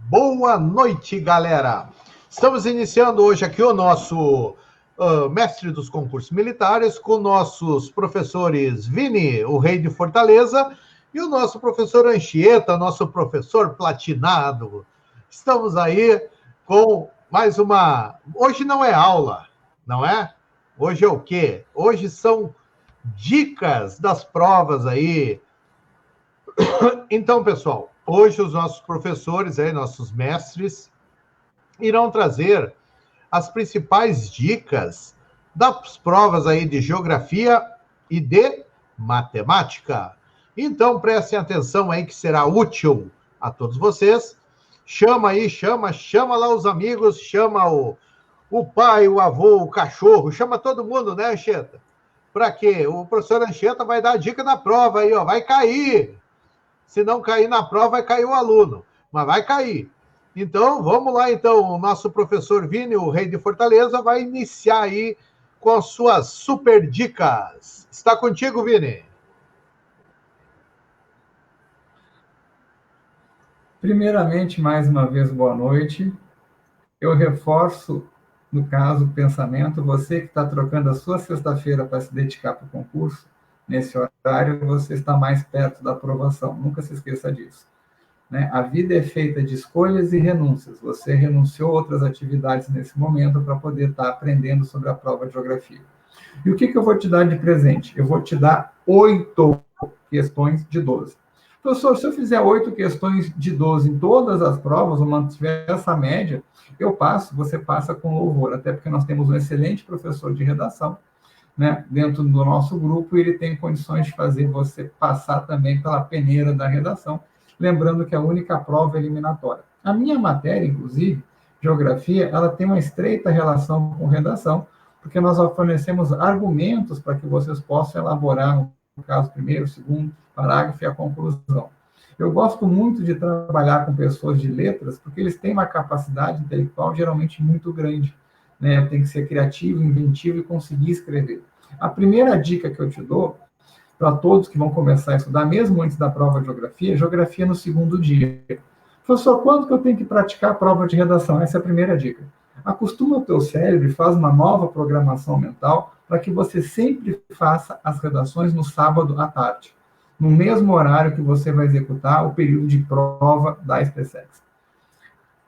Boa noite, galera! Estamos iniciando hoje aqui o nosso mestre dos concursos militares com nossos professores Vini, o rei de Fortaleza, e o nosso professor Anchieta, nosso professor platinado. Estamos aí com mais uma... Hoje não é aula, não é? Hoje é o quê? Hoje são dicas das provas aí. Então, pessoal, hoje os nossos professores, aí, nossos mestres, irão trazer as principais dicas das provas aí de geografia e de matemática. Então, prestem atenção aí que será útil a todos vocês. Chama aí, chama lá os amigos, chama o pai, o avô, o cachorro, chama todo mundo, né, Anchieta? Para quê? O professor Anchieta vai dar a dica da prova aí, ó, vai cair. Se não cair na prova, vai cair o aluno, mas vai cair. Então, vamos lá, então. O nosso professor Vini, o rei de Fortaleza, vai iniciar aí com as suas super dicas. Está contigo, Vini? Primeiramente, mais uma vez, boa noite. Eu reforço, no caso, o pensamento, você que está trocando a sua sexta-feira para se dedicar para o concurso, nesse horário, você está mais perto da aprovação. Nunca se esqueça disso. Né? A vida é feita de escolhas e renúncias. Você renunciou a outras atividades nesse momento para poder estar aprendendo sobre a prova de geografia. E o que eu vou te dar de presente? Eu vou te dar 8 questões de 12. Professor, se eu fizer 8 questões de 12 em todas as provas, ou mantiver essa média, eu passo, você passa com louvor, até porque nós temos um excelente professor de redação, né, dentro do nosso grupo, e ele tem condições de fazer você passar também pela peneira da redação, lembrando que a única prova é eliminatória. A minha matéria, inclusive, geografia, ela tem uma estreita relação com redação, porque nós fornecemos argumentos para que vocês possam elaborar, no caso, primeiro, segundo parágrafo e a conclusão. Eu gosto muito de trabalhar com pessoas de letras, porque eles têm uma capacidade intelectual geralmente muito grande, né? Tem que ser criativo, inventivo e conseguir escrever. A primeira dica que eu te dou, para todos que vão começar a estudar, mesmo antes da prova de geografia, geografia no segundo dia. Professor, quando que eu tenho que praticar a prova de redação? Essa é a primeira dica. Acostuma o teu cérebro e faz uma nova programação mental para que você sempre faça as redações no sábado à tarde, no mesmo horário que você vai executar o período de prova da SPSEX.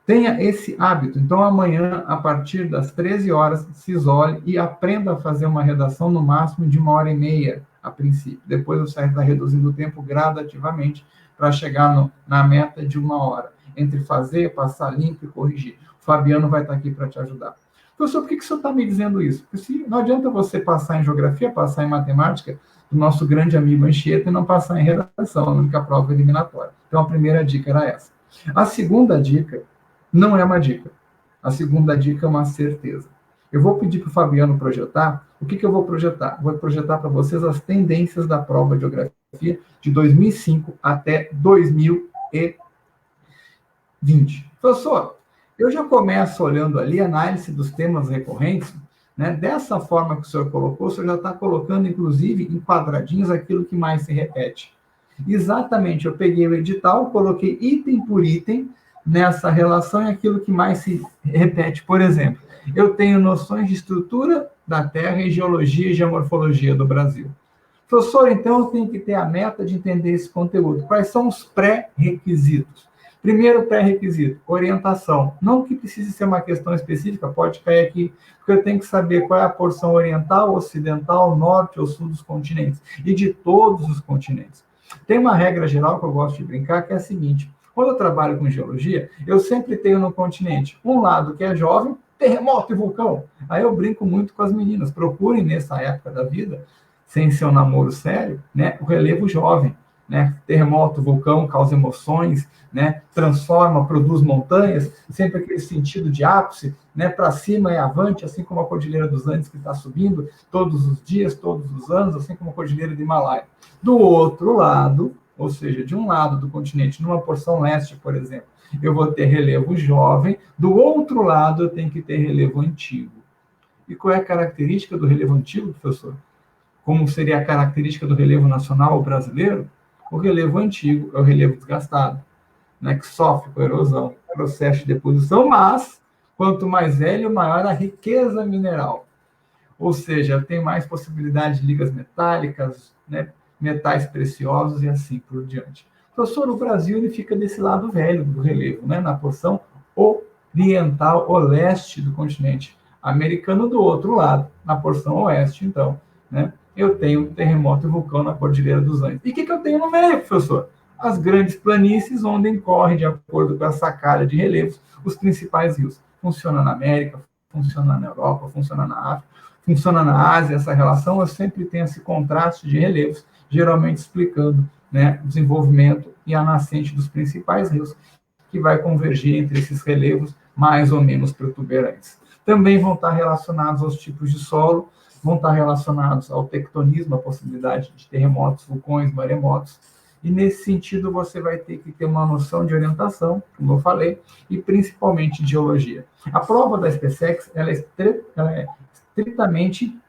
Tenha esse hábito. Então, amanhã, a partir das 13 horas, se isole e aprenda a fazer uma redação no máximo de 1h30, a princípio. Depois você vai reduzindo o tempo gradativamente para chegar na meta de 1 hora. Entre fazer, passar limpo e corrigir. O Fabiano vai estar aqui para te ajudar. Professor, por que o senhor está me dizendo isso? Porque não adianta você passar em geografia, passar em matemática, do nosso grande amigo Anchieta, e não passar em redação, a única prova eliminatória. Então, a primeira dica era essa. A segunda dica não é uma dica. A segunda dica é uma certeza. Eu vou pedir para o Fabiano projetar. O que eu vou projetar? Vou projetar para vocês as tendências da prova de geografia de 2005 até 2020. Professor, eu já começo olhando ali a análise dos temas recorrentes, né? Dessa forma que o senhor colocou, o senhor já está colocando, inclusive, em quadradinhos aquilo que mais se repete. Exatamente, eu peguei o edital, coloquei item por item nessa relação e aquilo que mais se repete. Por exemplo, eu tenho noções de estrutura da Terra e geologia e geomorfologia do Brasil. Professor, então eu tenho que ter a meta de entender esse conteúdo. Quais são os pré-requisitos? Primeiro pré-requisito, orientação. Não que precise ser uma questão específica, pode cair aqui, porque eu tenho que saber qual é a porção oriental, ocidental, norte ou sul dos continentes, e de todos os continentes. Tem uma regra geral que eu gosto de brincar, que é a seguinte: quando eu trabalho com geologia, eu sempre tenho no continente um lado que é jovem, terremoto e vulcão. Aí eu brinco muito com as meninas, procurem nessa época da vida, sem ser um namoro sério, né, o relevo jovem. Né? Terremoto, vulcão, causa emoções, né? Transforma, produz montanhas, sempre aquele sentido de ápice, né? Para cima e avante, assim como a Cordilheira dos Andes que está subindo todos os dias, todos os anos, assim como a Cordilheira do Himalaia. Do outro lado, ou seja, de um lado do continente, numa porção leste, por exemplo, eu vou ter relevo jovem, do outro lado eu tenho que ter relevo antigo. E qual é a característica do relevo antigo, professor? Como seria a característica do relevo nacional brasileiro? O relevo antigo é o relevo desgastado, né, que sofre com erosão, processo de deposição, mas quanto mais velho, maior a riqueza mineral. Ou seja, tem mais possibilidade de ligas metálicas, né, metais preciosos e assim por diante. Professor, o Brasil ele fica desse lado velho do relevo, né, na porção oriental, o leste do continente americano, do outro lado, na porção oeste, então, né, eu tenho terremoto e vulcão na Cordilheira dos Andes. E o que eu tenho no meio, professor? As grandes planícies onde incorrem, de acordo com essa calha de relevos, os principais rios. Funciona na América, funciona na Europa, funciona na África, funciona na Ásia. Essa relação, eu sempre tenho esse contraste de relevos, geralmente explicando, né, o desenvolvimento e a nascente dos principais rios, que vai convergir entre esses relevos mais ou menos protuberantes. Também vão estar relacionados aos tipos de solo, vão estar relacionados ao tectonismo, a possibilidade de terremotos, vulcões, maremotos, e nesse sentido você vai ter que ter uma noção de orientação, como eu falei, e principalmente de geologia. A prova da SpaceX ela é estritamente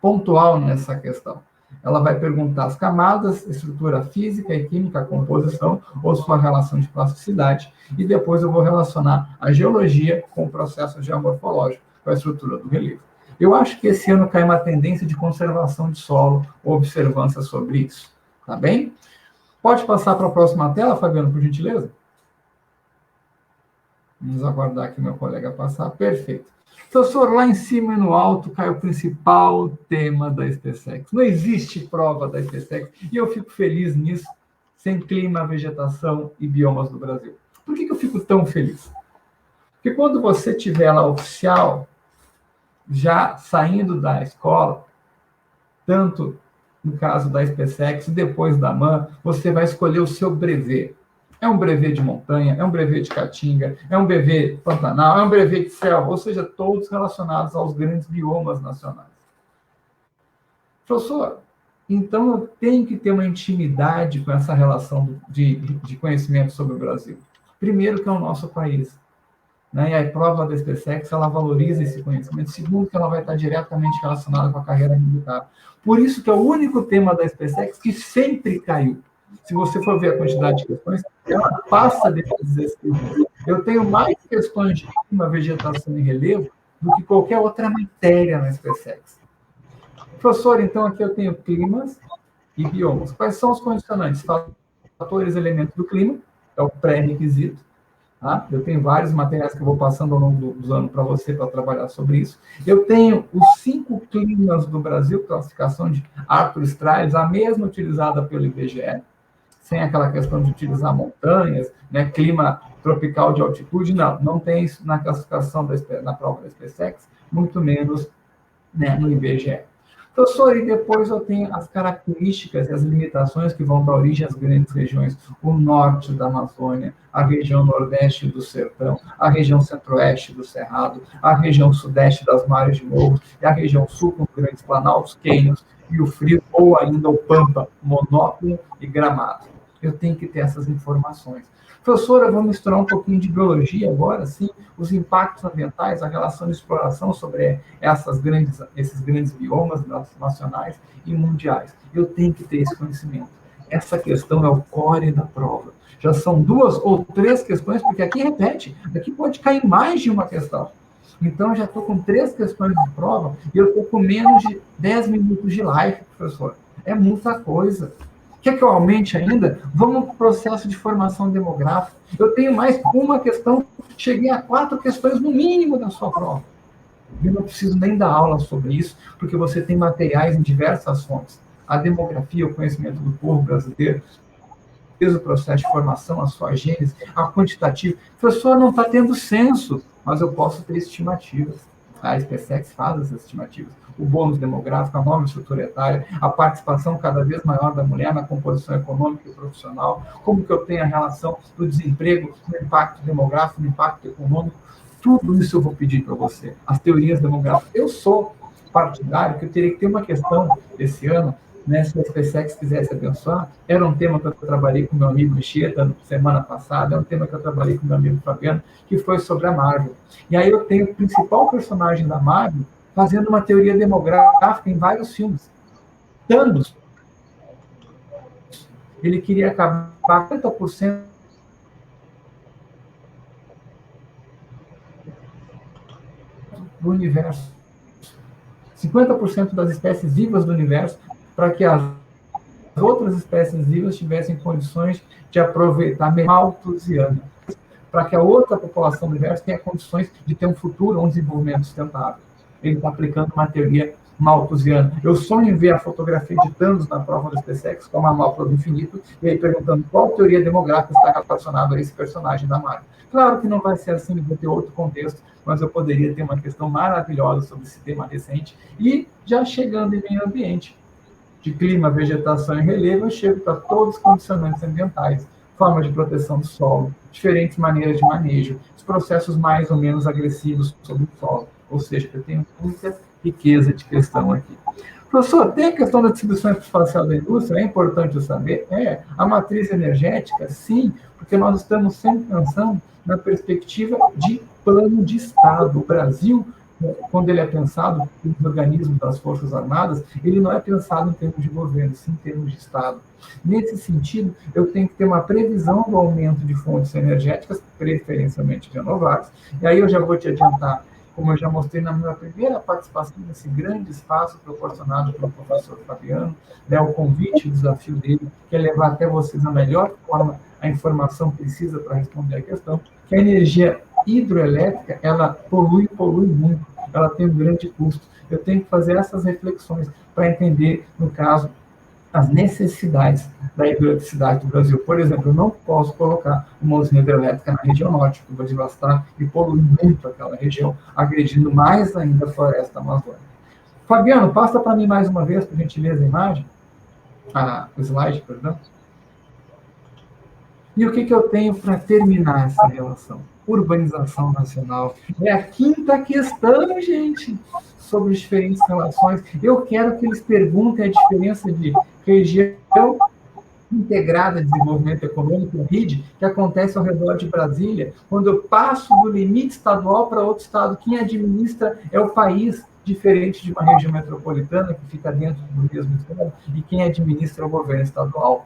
pontual nessa questão. Ela vai perguntar as camadas, estrutura física e química, a composição ou sua relação de plasticidade, e depois eu vou relacionar a geologia com o processo geomorfológico, com a estrutura do relevo. Eu acho que esse ano cai uma tendência de conservação de solo, observância sobre isso. Tá bem? Pode passar para a próxima tela, Fabiano, por gentileza? Vamos aguardar aqui meu colega passar. Perfeito. Professor, lá em cima e no alto cai o principal tema da SpaceX. Não existe prova da SpaceX e eu fico feliz nisso, sem clima, vegetação e biomas do Brasil. Por que eu fico tão feliz? Porque quando você tiver lá oficial, já saindo da escola, tanto no caso da SpaceX e depois da MAN, você vai escolher o seu brevet. É um brevet de montanha, é um brevet de caatinga, é um brevet pantanal, é um brevet de selva, ou seja, todos relacionados aos grandes biomas nacionais. Professor, então eu tenho que ter uma intimidade com essa relação de conhecimento sobre o Brasil. Primeiro, que é o nosso país, né? E a prova da SpaceX, ela valoriza esse conhecimento. Segundo, que ela vai estar diretamente relacionada com a carreira militar. Por isso que é o único tema da SpaceX que sempre caiu. Se você for ver a quantidade de questões, ela passa desses 16. Eu tenho mais questões de clima, vegetação e relevo do que qualquer outra matéria na SpaceX. Professor, então aqui eu tenho climas e biomas. Quais são os condicionantes? Fatores, elementos do clima, é o pré-requisito. Tá? Eu tenho vários materiais que eu vou passando ao longo dos anos para você, para trabalhar sobre isso. Eu tenho os 5 climas do Brasil, classificação de Arthur Strauss, a mesma utilizada pelo IBGE, sem aquela questão de utilizar montanhas, né, clima tropical de altitude, não tem isso na classificação na prova da SpaceX, muito menos, né, no IBGE. Professor, e depois eu tenho as características e as limitações que vão dar origem às grandes regiões, o norte da Amazônia, a região nordeste do Sertão, a região centro-oeste do Cerrado, a região sudeste das mares de morros, e a região sul com grandes planaltos, cânions, e o frio, ou ainda o pampa, monótono e gramado. Eu tenho que ter essas informações. Professora, vamos misturar um pouquinho de biologia agora, sim, os impactos ambientais, a relação de exploração sobre esses grandes biomas nacionais e mundiais. Eu tenho que ter esse conhecimento. Essa questão é o core da prova. Já são 2 ou 3 questões, porque aqui repete, aqui pode cair mais de uma questão. Então, eu já estou com 3 questões de prova e eu estou com menos de 10 minutos de live, professor. É muita coisa. Quer que eu aumente ainda? Vamos para o processo de formação demográfica. Eu tenho mais uma questão, cheguei a 4 questões no mínimo da sua prova. Eu não preciso nem dar aula sobre isso, porque você tem materiais em diversas fontes. A demografia, o conhecimento do povo brasileiro, desde o processo de formação, a sua gênese, a quantitativa. O professor não está tendo censo, mas eu posso ter estimativas. A SpaceX faz essas estimativas. O bônus demográfico, a nova estrutura etária, a participação cada vez maior da mulher na composição econômica e profissional, como que eu tenho a relação do desemprego, do impacto demográfico, do impacto econômico, tudo isso eu vou pedir para você. As teorias demográficas. Eu sou partidário que eu teria que ter uma questão esse ano, né, se a SpaceX quisesse abençoar, era um tema que eu trabalhei com meu amigo Micheta semana passada, é um tema que eu trabalhei com meu amigo Fabiano, que foi sobre a Marvel. E aí eu tenho o principal personagem da Marvel fazendo uma teoria demográfica em vários filmes.... Ele queria acabar 40% do universo. 50% das espécies vivas do universo, para que as outras espécies vivas tivessem condições de aproveitar malthusiana, para que a outra população do universo tenha condições de ter um futuro, um desenvolvimento sustentável. Ele está aplicando uma teoria malthusiana. Eu sonho em ver a fotografia de Thanos na prova do SpaceX com a manopla do infinito, e aí perguntando qual teoria demográfica está relacionada a esse personagem da Marvel. Claro que não vai ser assim, vai ter outro contexto, mas eu poderia ter uma questão maravilhosa sobre esse tema recente. E já chegando em meio ambiente, de clima, vegetação e relevo, eu chego para todos os condicionantes ambientais, formas de proteção do solo, diferentes maneiras de manejo, os processos mais ou menos agressivos sobre o solo. Ou seja, eu tenho muita riqueza de questão aqui. Professor, tem a questão da distribuição espacial da indústria, é importante eu saber? A matriz energética, sim, porque nós estamos sempre pensando na perspectiva de plano de Estado. O Brasil, quando ele é pensado nos organismos das Forças Armadas, ele não é pensado em termos de governo, sim em termos de Estado. Nesse sentido, eu tenho que ter uma previsão do aumento de fontes energéticas, preferencialmente renováveis, e aí eu já vou te adiantar, como eu já mostrei na minha primeira participação nesse grande espaço proporcionado pelo professor Fabiano, o convite, o desafio dele, que é levar até vocês na melhor forma a informação precisa para responder a questão, que a energia hidroelétrica, ela polui muito, ela tem um grande custo. Eu tenho que fazer essas reflexões para entender, no caso, as necessidades da hidroeletricidade do Brasil. Por exemplo, eu não posso colocar uma usina hidrelétrica na região norte, porque vai devastar e poluir muito aquela região, agredindo mais ainda a floresta amazônica. Fabiano, passa para mim mais uma vez, por gentileza, a imagem, o slide, perdão. E o que eu tenho para terminar essa relação? Urbanização nacional. É a quinta questão, gente, sobre diferentes relações. Eu quero que eles perguntem a diferença de região integrada de desenvolvimento econômico, RID, que acontece ao redor de Brasília, quando eu passo do limite estadual para outro estado. Quem administra é o país, diferente de uma região metropolitana, que fica dentro do mesmo estado, e quem administra é o governo estadual.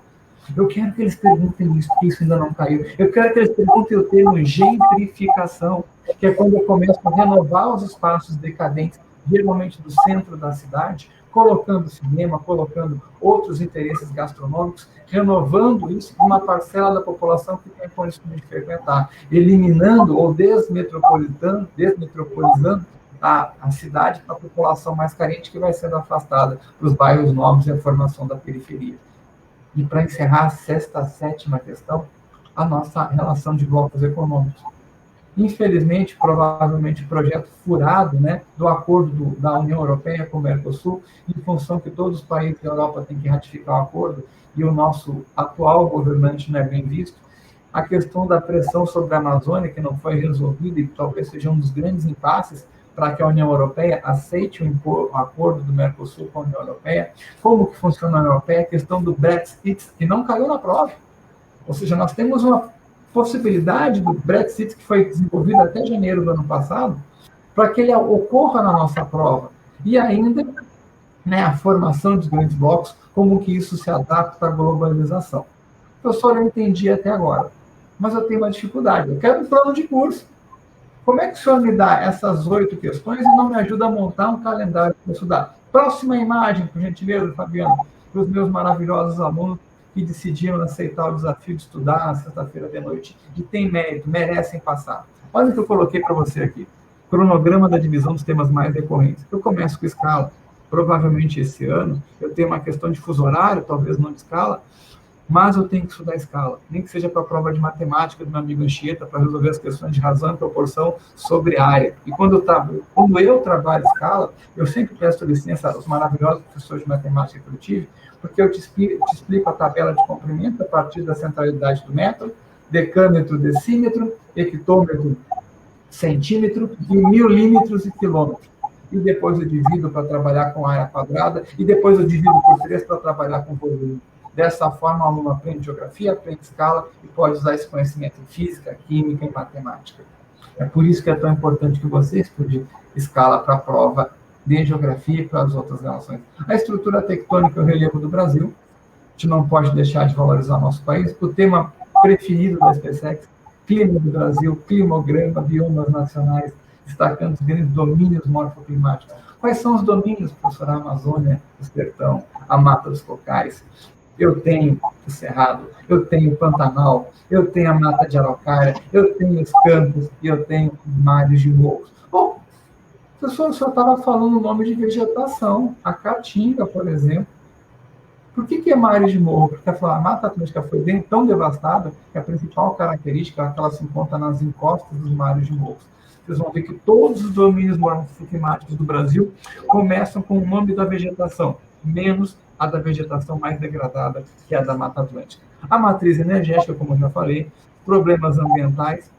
Eu quero que eles perguntem isso, porque isso ainda não caiu. Eu quero que eles perguntem o termo gentrificação, que é quando eu começo a renovar os espaços decadentes, geralmente do centro da cidade, colocando cinema, colocando outros interesses gastronômicos, renovando isso para uma parcela da população que tem condições de frequentar, eliminando ou desmetropolizando a cidade para a população mais carente que vai sendo afastada para os bairros novos e a formação da periferia. E para encerrar a sétima questão, a nossa relação de blocos econômicos. Infelizmente, provavelmente, o projeto furado, do acordo da União Europeia com o Mercosul, em função que todos os países da Europa têm que ratificar o acordo, e o nosso atual governante não é bem visto, a questão da pressão sobre a Amazônia, que não foi resolvida e talvez seja um dos grandes impasses para que a União Europeia aceite o acordo do Mercosul com a União Europeia. Como que funciona a União Europeia? A questão do Brexit, que não caiu na prova. Ou seja, nós temos uma possibilidade do Brexit, que foi desenvolvido até janeiro do ano passado, para que ele ocorra na nossa prova. E ainda a formação dos grandes blocos, como que isso se adapta à globalização. Professor, eu entendi até agora, mas eu tenho uma dificuldade. Eu quero um plano de curso. Como é que o senhor me dá essas 8 questões e não me ajuda a montar um calendário para estudar? Próxima imagem, por gentileza, Fabiano, para os meus maravilhosos alunos que decidiram aceitar o desafio de estudar na sexta-feira de noite, e tem mérito, merecem passar. Olha o que eu coloquei para você aqui. Cronograma da divisão dos temas mais recorrentes. Eu começo com escala. Provavelmente esse ano eu tenho uma questão de fuso horário, talvez não de escala, mas eu tenho que estudar escala, nem que seja para a prova de matemática do meu amigo Anchieta, para resolver as questões de razão e proporção sobre área. E quando eu trabalho escala, eu sempre peço licença aos maravilhosos professores de matemática que eu tive, porque eu te explico a tabela de comprimento a partir da centralidade do metro, decâmetro, decímetro, hectômetro, centímetro, e milímetros e quilômetros. E depois eu divido para trabalhar com área quadrada, e depois eu divido por 3 para trabalhar com volume. Dessa forma, o aluno aprende geografia, aprende escala e pode usar esse conhecimento em física, química e matemática. É por isso que é tão importante que você estude escala para a prova de geografia e para as outras relações. A estrutura tectônica e o relevo do Brasil, a gente não pode deixar de valorizar nosso país. O tema preferido da SpaceX, clima do Brasil, climograma, biomas nacionais, destacando os grandes domínios morfoclimáticos. Quais são os domínios, professor? A Amazônia, o sertão, a Mata dos Cocais. Eu tenho o Cerrado, eu tenho o Pantanal, eu tenho a Mata de Araucária, eu tenho os campos e eu tenho mares de morros. Bom, professor, o senhor estava falando o nome de vegetação, a caatinga, por exemplo. Por que é mares de morro? Porque a Mata Atlântica foi tão devastada que a principal característica é que ela se encontra nas encostas dos mares de morros. Vocês vão ver que todos os domínios morfoclimáticos do Brasil começam com o nome da vegetação, menos a da vegetação mais degradada, que é a da Mata Atlântica. A matriz energética, como eu já falei, problemas ambientais,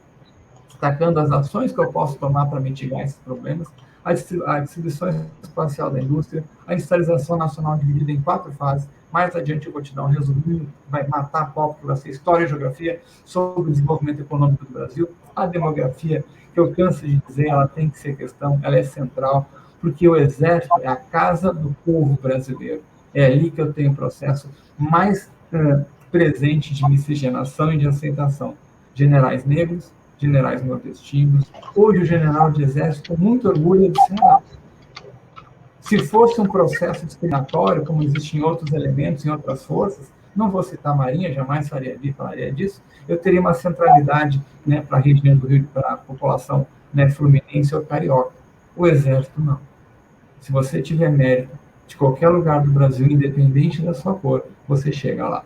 destacando as ações que eu posso tomar para mitigar esses problemas, a distribuição espacial da indústria, a industrialização nacional dividida em 4 fases. Mais adiante eu vou te dar um resuminho, vai matar a pau, que vai ser História e Geografia sobre o desenvolvimento econômico do Brasil. A demografia, que eu canso de dizer, ela tem que ser questão, ela é central, porque o Exército é a casa do povo brasileiro. É ali que eu tenho o processo mais presente de miscigenação e de aceitação. Generais negros, generais nordestinos. Hoje o general de exército, com muito orgulho, é do Ceará. Se fosse um processo discriminatório, como existe em outros elementos, em outras forças, não vou citar a Marinha, jamais falaria disso, eu teria uma centralidade, né, para a região do Rio, para a população, né, fluminense ou carioca. O Exército, não. Se você tiver mérito de qualquer lugar do Brasil, independente da sua cor, você chega lá.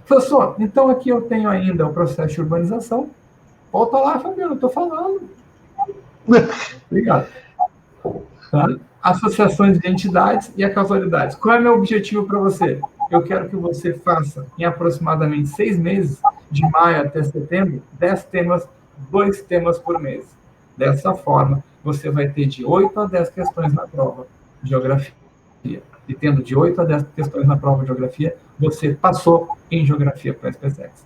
Professor, então aqui eu tenho ainda o processo de urbanização. Volta lá, Fabiano, eu estou falando. Obrigado. Tá? Associações de entidades e a causalidade. Qual é o meu objetivo para você? Eu quero que você faça, em aproximadamente 6 meses, de maio até setembro, 10 temas, 2 temas por mês. Dessa forma, você vai ter de 8 a 10 questões na prova de geografia. E tendo de 8 a 10 questões na prova de geografia, você passou em geografia para a SpaceX.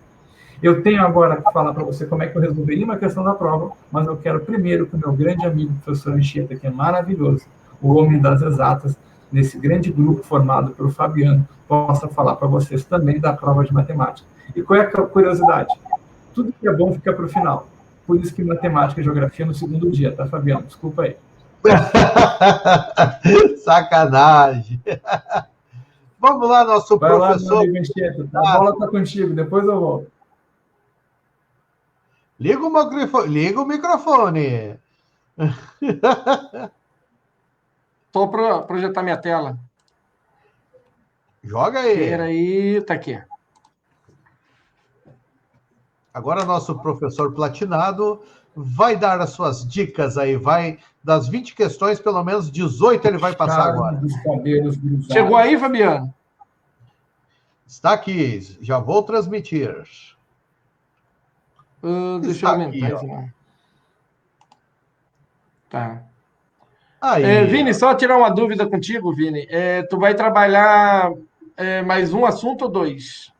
Eu tenho agora que falar para você como é que eu resolveria uma questão da prova, mas eu quero primeiro que o meu grande amigo, o professor Anchieta, que é maravilhoso, o homem das exatas, nesse grande grupo formado pelo Fabiano, possa falar para vocês também da prova de matemática. E qual é a curiosidade? Tudo que é bom fica para o final. Por isso que matemática e geografia no segundo dia, tá, Fabiano? Desculpa aí. Sacanagem. Vamos lá, nosso Vai professor. Lá, meu amigo Anchieta, a bola está contigo, depois eu volto. Liga o microfone. Estou para projetar minha tela. Joga aí. Peraí, tá aqui. Agora nosso professor Platinado vai dar as suas dicas aí, vai das 20 questões, pelo menos 18 ele vai passar agora. Chegou aí, Fabiano? Está aqui, já vou transmitir. Deixa eu aumentar aqui, não. Tá. Aí. Vini, só tirar uma dúvida contigo, Vini. Tu vai trabalhar mais um assunto ou 2?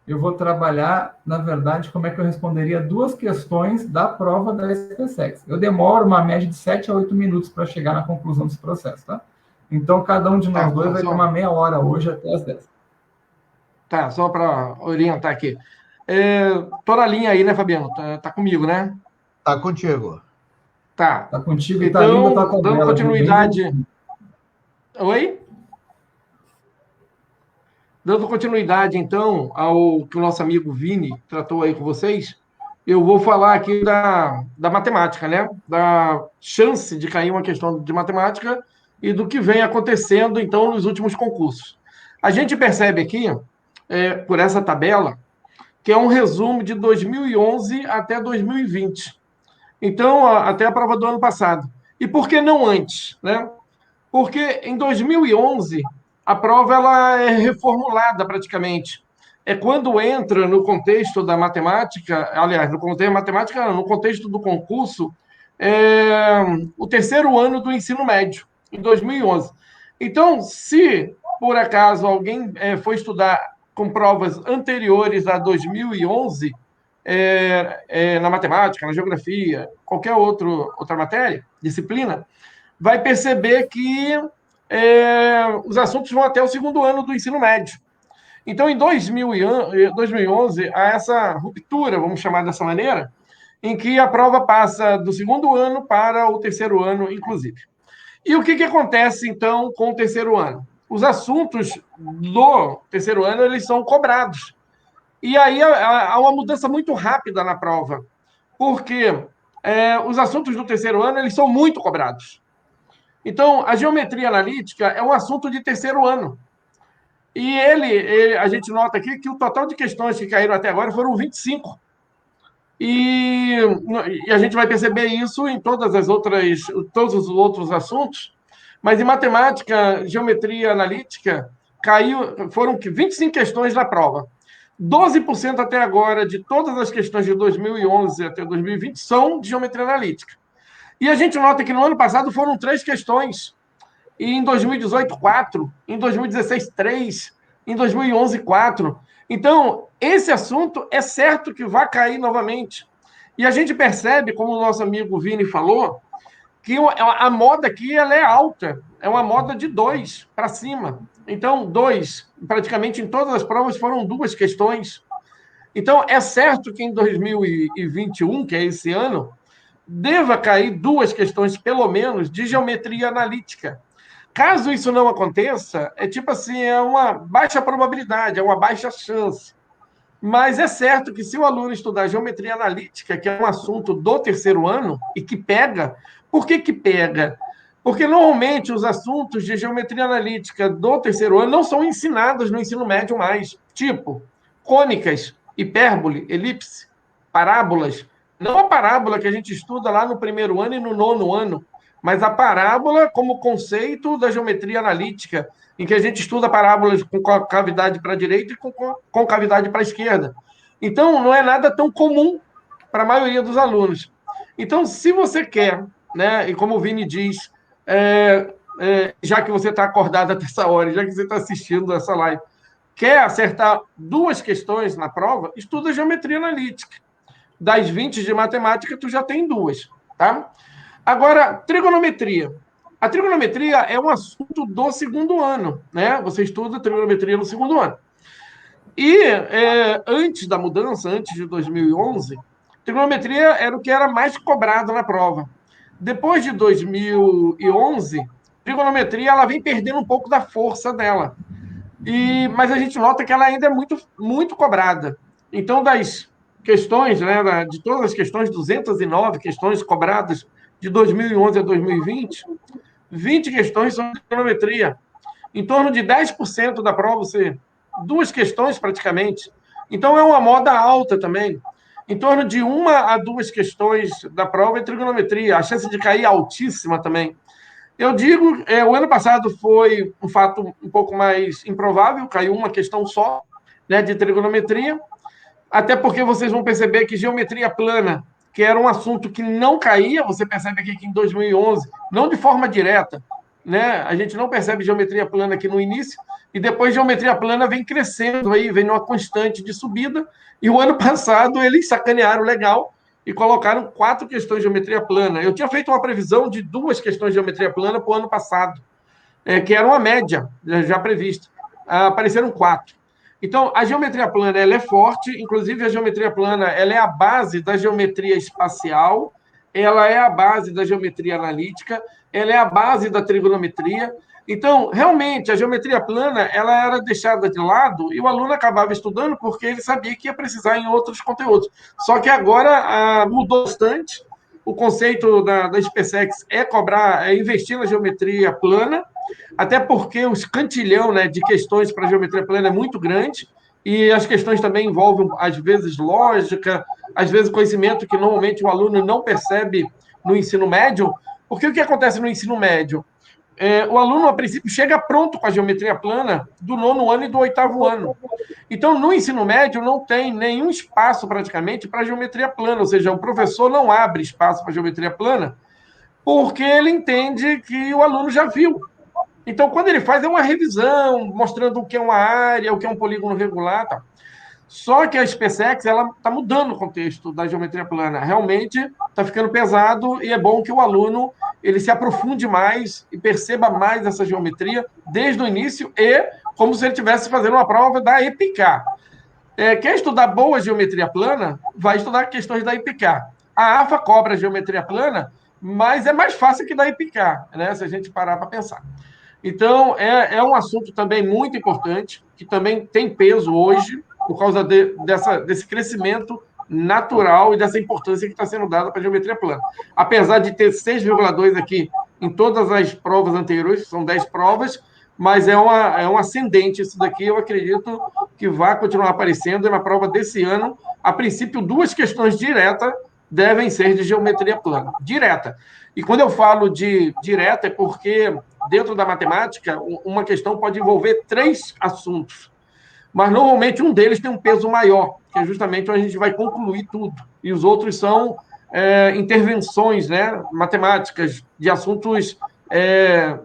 Eu vou trabalhar, na verdade, como é que eu responderia 2 questões da prova da SpaceX. Eu demoro uma média de 7 a 8 minutos para chegar na conclusão desse processo, tá? Então, cada um de nós dois vai ter uma meia hora hoje até as 10. Tá, só para orientar aqui. Tô na linha aí, né, Fabiano? Tá comigo, né? Tá contigo. Tá. Tá contigo, então, tá lindo, tá com dando ela, continuidade... Oi? Dando continuidade, então, ao que o nosso amigo Vini tratou aí com vocês, eu vou falar aqui da matemática, né? Da chance de cair uma questão de matemática e do que vem acontecendo, então, nos últimos concursos. A gente percebe aqui, por essa tabela, que é um resumo de 2011 até 2020. Então, até a prova do ano passado. E por que não antes, né? Porque em 2011 a prova ela é reformulada praticamente. É quando entra no contexto da matemática, aliás, no contexto da matemática, não, no contexto do concurso, o 3º ano do ensino médio, em 2011. Então, se por acaso alguém for estudar com provas anteriores a 2011, na matemática, na geografia, qualquer outra matéria, disciplina, vai perceber que os assuntos vão até o 2º ano do ensino médio. Então, em 2011, há essa ruptura, vamos chamar dessa maneira, em que a prova passa do segundo ano para o terceiro ano, inclusive. E o que acontece, então, com o terceiro ano? Os assuntos do terceiro ano, eles são cobrados. E aí há uma mudança muito rápida na prova, porque os assuntos do terceiro ano, eles são muito cobrados. Então, a geometria analítica é um assunto de terceiro ano. E a gente nota aqui que o total de questões que caíram até agora foram 25. E a gente vai perceber isso em todos os outros assuntos, mas em matemática, geometria analítica, foram 25 questões na prova. 12% até agora de todas as questões de 2011 até 2020 são de geometria analítica. E a gente nota que no ano passado foram 3 questões, e em 2018, 4, em 2016, 3, em 2011, 4. Então, esse assunto é certo que vai cair novamente. E a gente percebe, como o nosso amigo Vini falou, que a moda aqui ela é alta, é uma moda de 2 para cima. Então, 2, praticamente em todas as provas foram 2 questões. Então, é certo que em 2021, que é esse ano, deva cair 2 questões, pelo menos, de geometria analítica. Caso isso não aconteça, é tipo assim, é uma baixa probabilidade, é uma baixa chance. Mas é certo que se o aluno estudar geometria analítica, que é um assunto do terceiro ano, e que pega, por que pega? Porque normalmente os assuntos de geometria analítica do terceiro ano não são ensinados no ensino médio mais. Tipo, cônicas, hipérbole, elipse, parábolas. Não a parábola que a gente estuda lá no primeiro ano e no nono ano, mas a parábola como conceito da geometria analítica, em que a gente estuda parábolas com cavidade para a direita e com cavidade para a esquerda. Então, não é nada tão comum para a maioria dos alunos. Então, se você quer, né, e como o Vini diz, já que você está acordado até essa hora, já que você está assistindo essa live, quer acertar 2 questões na prova, estuda geometria analítica. Das 20 de matemática, tu já tem 2, tá? Agora, trigonometria. A trigonometria é um assunto do segundo ano, né? Você estuda trigonometria no segundo ano. E antes da mudança, antes de 2011, trigonometria era o que era mais cobrado na prova. Depois de 2011, trigonometria ela vem perdendo um pouco da força dela. Mas a gente nota que ela ainda é muito, muito cobrada. Então, das questões, né, de todas as questões, 209 questões cobradas de 2011 a 2020, 20 questões são de trigonometria. Em torno de 10% da prova, 2 questões praticamente. Então, é uma moda alta também. Em torno de 1 a 2 questões da prova é trigonometria. A chance de cair é altíssima também. Eu digo, o ano passado foi um fato um pouco mais improvável, caiu uma questão só, né, de trigonometria, até porque vocês vão perceber que geometria plana, que era um assunto que não caía, você percebe aqui que em 2011, não de forma direta, né, a gente não percebe geometria plana aqui no início, e depois geometria plana vem crescendo, aí, vem numa constante de subida, e o ano passado eles sacanearam legal, e colocaram 4 questões de geometria plana. Eu tinha feito uma previsão de 2 questões de geometria plana para o ano passado, que era uma média já prevista. Apareceram 4. Então, a geometria plana ela é forte, inclusive a geometria plana ela é a base da geometria espacial, ela é a base da geometria analítica, ela é a base da trigonometria. Então, realmente, a geometria plana ela era deixada de lado e o aluno acabava estudando porque ele sabia que ia precisar em outros conteúdos. Só que agora mudou bastante. O conceito da SpaceX é investir na geometria plana, até porque o escantilhão, né, de questões para a geometria plana é muito grande e as questões também envolvem, às vezes, lógica, às vezes conhecimento que normalmente o aluno não percebe no ensino médio. Porque o que acontece no ensino médio? O aluno, a princípio, chega pronto com a geometria plana do 9º ano e do 8º ano. Então, no ensino médio, não tem nenhum espaço, praticamente, para geometria plana, ou seja, o professor não abre espaço para geometria plana porque ele entende que o aluno já viu. Então, quando ele faz, é uma revisão, mostrando o que é uma área, o que é um polígono regular, tá? Só que a SpaceX está mudando o contexto da geometria plana. Realmente está ficando pesado e é bom que o aluno ele se aprofunde mais e perceba mais essa geometria desde o início e como se ele estivesse fazendo uma prova da EPICA. Quer estudar boa geometria plana? Vai estudar questões da EPICA. A AFA cobra a geometria plana, mas é mais fácil que da IPCAR, né? Se a gente parar para pensar. Então, é um assunto também muito importante, que também tem peso hoje, por causa desse crescimento natural e dessa importância que está sendo dada para a geometria plana. Apesar de ter 6,2 aqui em todas as provas anteriores, são 10 provas, mas é um ascendente isso daqui, eu acredito que vai continuar aparecendo na prova desse ano. A princípio, 2 questões diretas devem ser de geometria plana. Direta. E quando eu falo de direta, é porque dentro da matemática, uma questão pode envolver 3 assuntos. Mas, normalmente, um deles tem um peso maior, que é justamente onde a gente vai concluir tudo. E os outros são intervenções, né, matemáticas de assuntos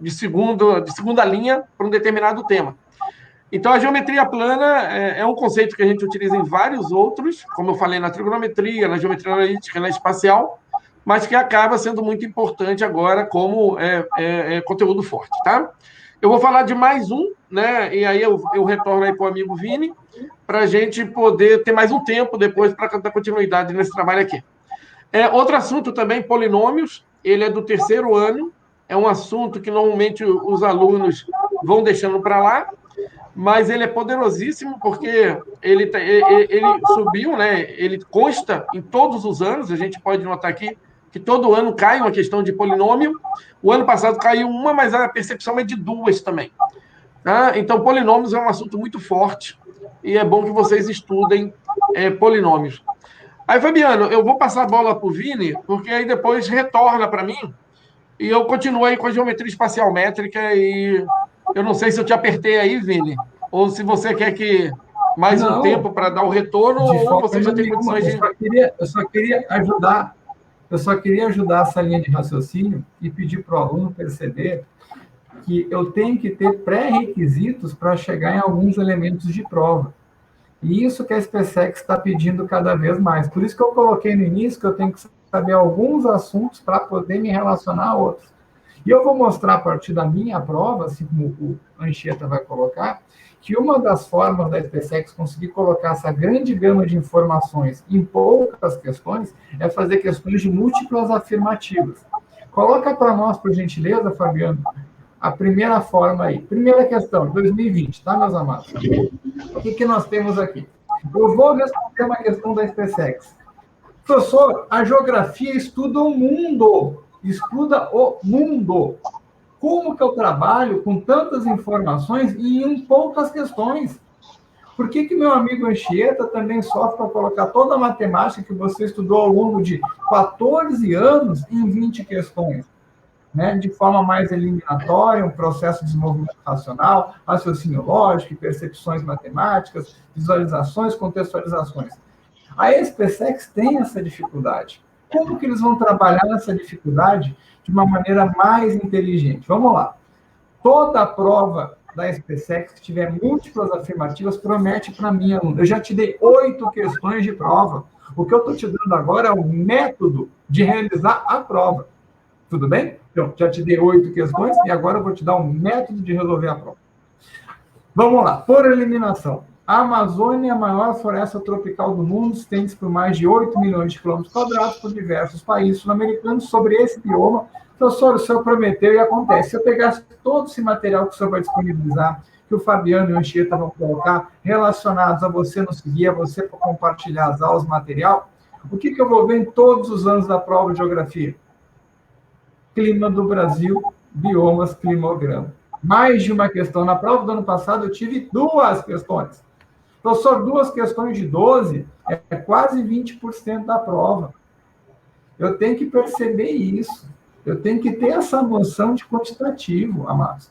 de segunda linha para um determinado tema. Então, a geometria plana é um conceito que a gente utiliza em vários outros, como eu falei, na trigonometria, na geometria analítica, na espacial, mas que acaba sendo muito importante agora como conteúdo forte, tá? Eu vou falar de mais um, né? E aí eu retorno aí para o amigo Vini, para a gente poder ter mais um tempo depois para dar continuidade nesse trabalho aqui. Outro assunto também, polinômios, ele é do 3º ano, é um assunto que normalmente os alunos vão deixando para lá, mas ele é poderosíssimo porque ele subiu, né? Ele consta em todos os anos, a gente pode notar aqui que todo ano cai uma questão de polinômio. O ano passado caiu uma, mas a percepção é de 2 também. Tá? Então, polinômios é um assunto muito forte e é bom que vocês estudem polinômios. Aí, Fabiano, eu vou passar a bola para o Vini, porque aí depois retorna para mim e eu continuo aí com a geometria espacial métrica e eu não sei se eu te apertei aí, Vini, ou se você quer que mais um tempo para dar o retorno, ou você já tem condições de... Eu só queria ajudar essa linha de raciocínio e pedir para o aluno perceber que eu tenho que ter pré-requisitos para chegar em alguns elementos de prova. E isso que a SpaceX está pedindo cada vez mais. Por isso que eu coloquei no início que eu tenho que saber alguns assuntos para poder me relacionar a outros. E eu vou mostrar a partir da minha prova, assim como o Anchieta vai colocar, que uma das formas da SpaceX conseguir colocar essa grande gama de informações em poucas questões é fazer questões de múltiplas afirmativas. Coloca para nós, por gentileza, Fabiano, a primeira forma aí. Primeira questão, 2020, tá, meus amados? O que nós temos aqui? Eu vou responder uma questão da SpaceX. Professor, a geografia estuda o mundo. Estuda o mundo. Como que eu trabalho com tantas informações e em poucas questões? Por que meu amigo Anchieta também sofre para colocar toda a matemática que você estudou ao longo de 14 anos em 20 questões? Né? De forma mais eliminatória, um processo de desenvolvimento racional, raciocínio lógico, percepções matemáticas, visualizações, contextualizações. A SpaceX tem essa dificuldade. Como que eles vão trabalhar essa dificuldade de uma maneira mais inteligente? Vamos lá. Toda a prova da SpaceX que tiver múltiplas afirmativas promete para mim, aluno. Eu já te dei 8 questões de prova. O que eu estou te dando agora é o método de realizar a prova. Tudo bem? Então, já te dei 8 questões e agora eu vou te dar um método de resolver a prova. Vamos lá. Por eliminação. A Amazônia é a maior floresta tropical do mundo, estende-se por mais de 8 milhões de quilômetros quadrados por diversos países sul-americanos. Sobre esse bioma, professor, o senhor prometeu e acontece. Se eu pegasse todo esse material que o senhor vai disponibilizar, que o Fabiano e o Anchieta vão colocar, relacionados a você nos seguir, a você para compartilhar as aulas, material, o que eu vou ver em todos os anos da prova de geografia? Clima do Brasil, biomas, climograma. Mais de uma questão. Na prova do ano passado, eu tive 2 questões. Professor, 2 questões de 12 é quase 20% da prova. Eu tenho que perceber isso. Eu tenho que ter essa noção de quantitativo, amados.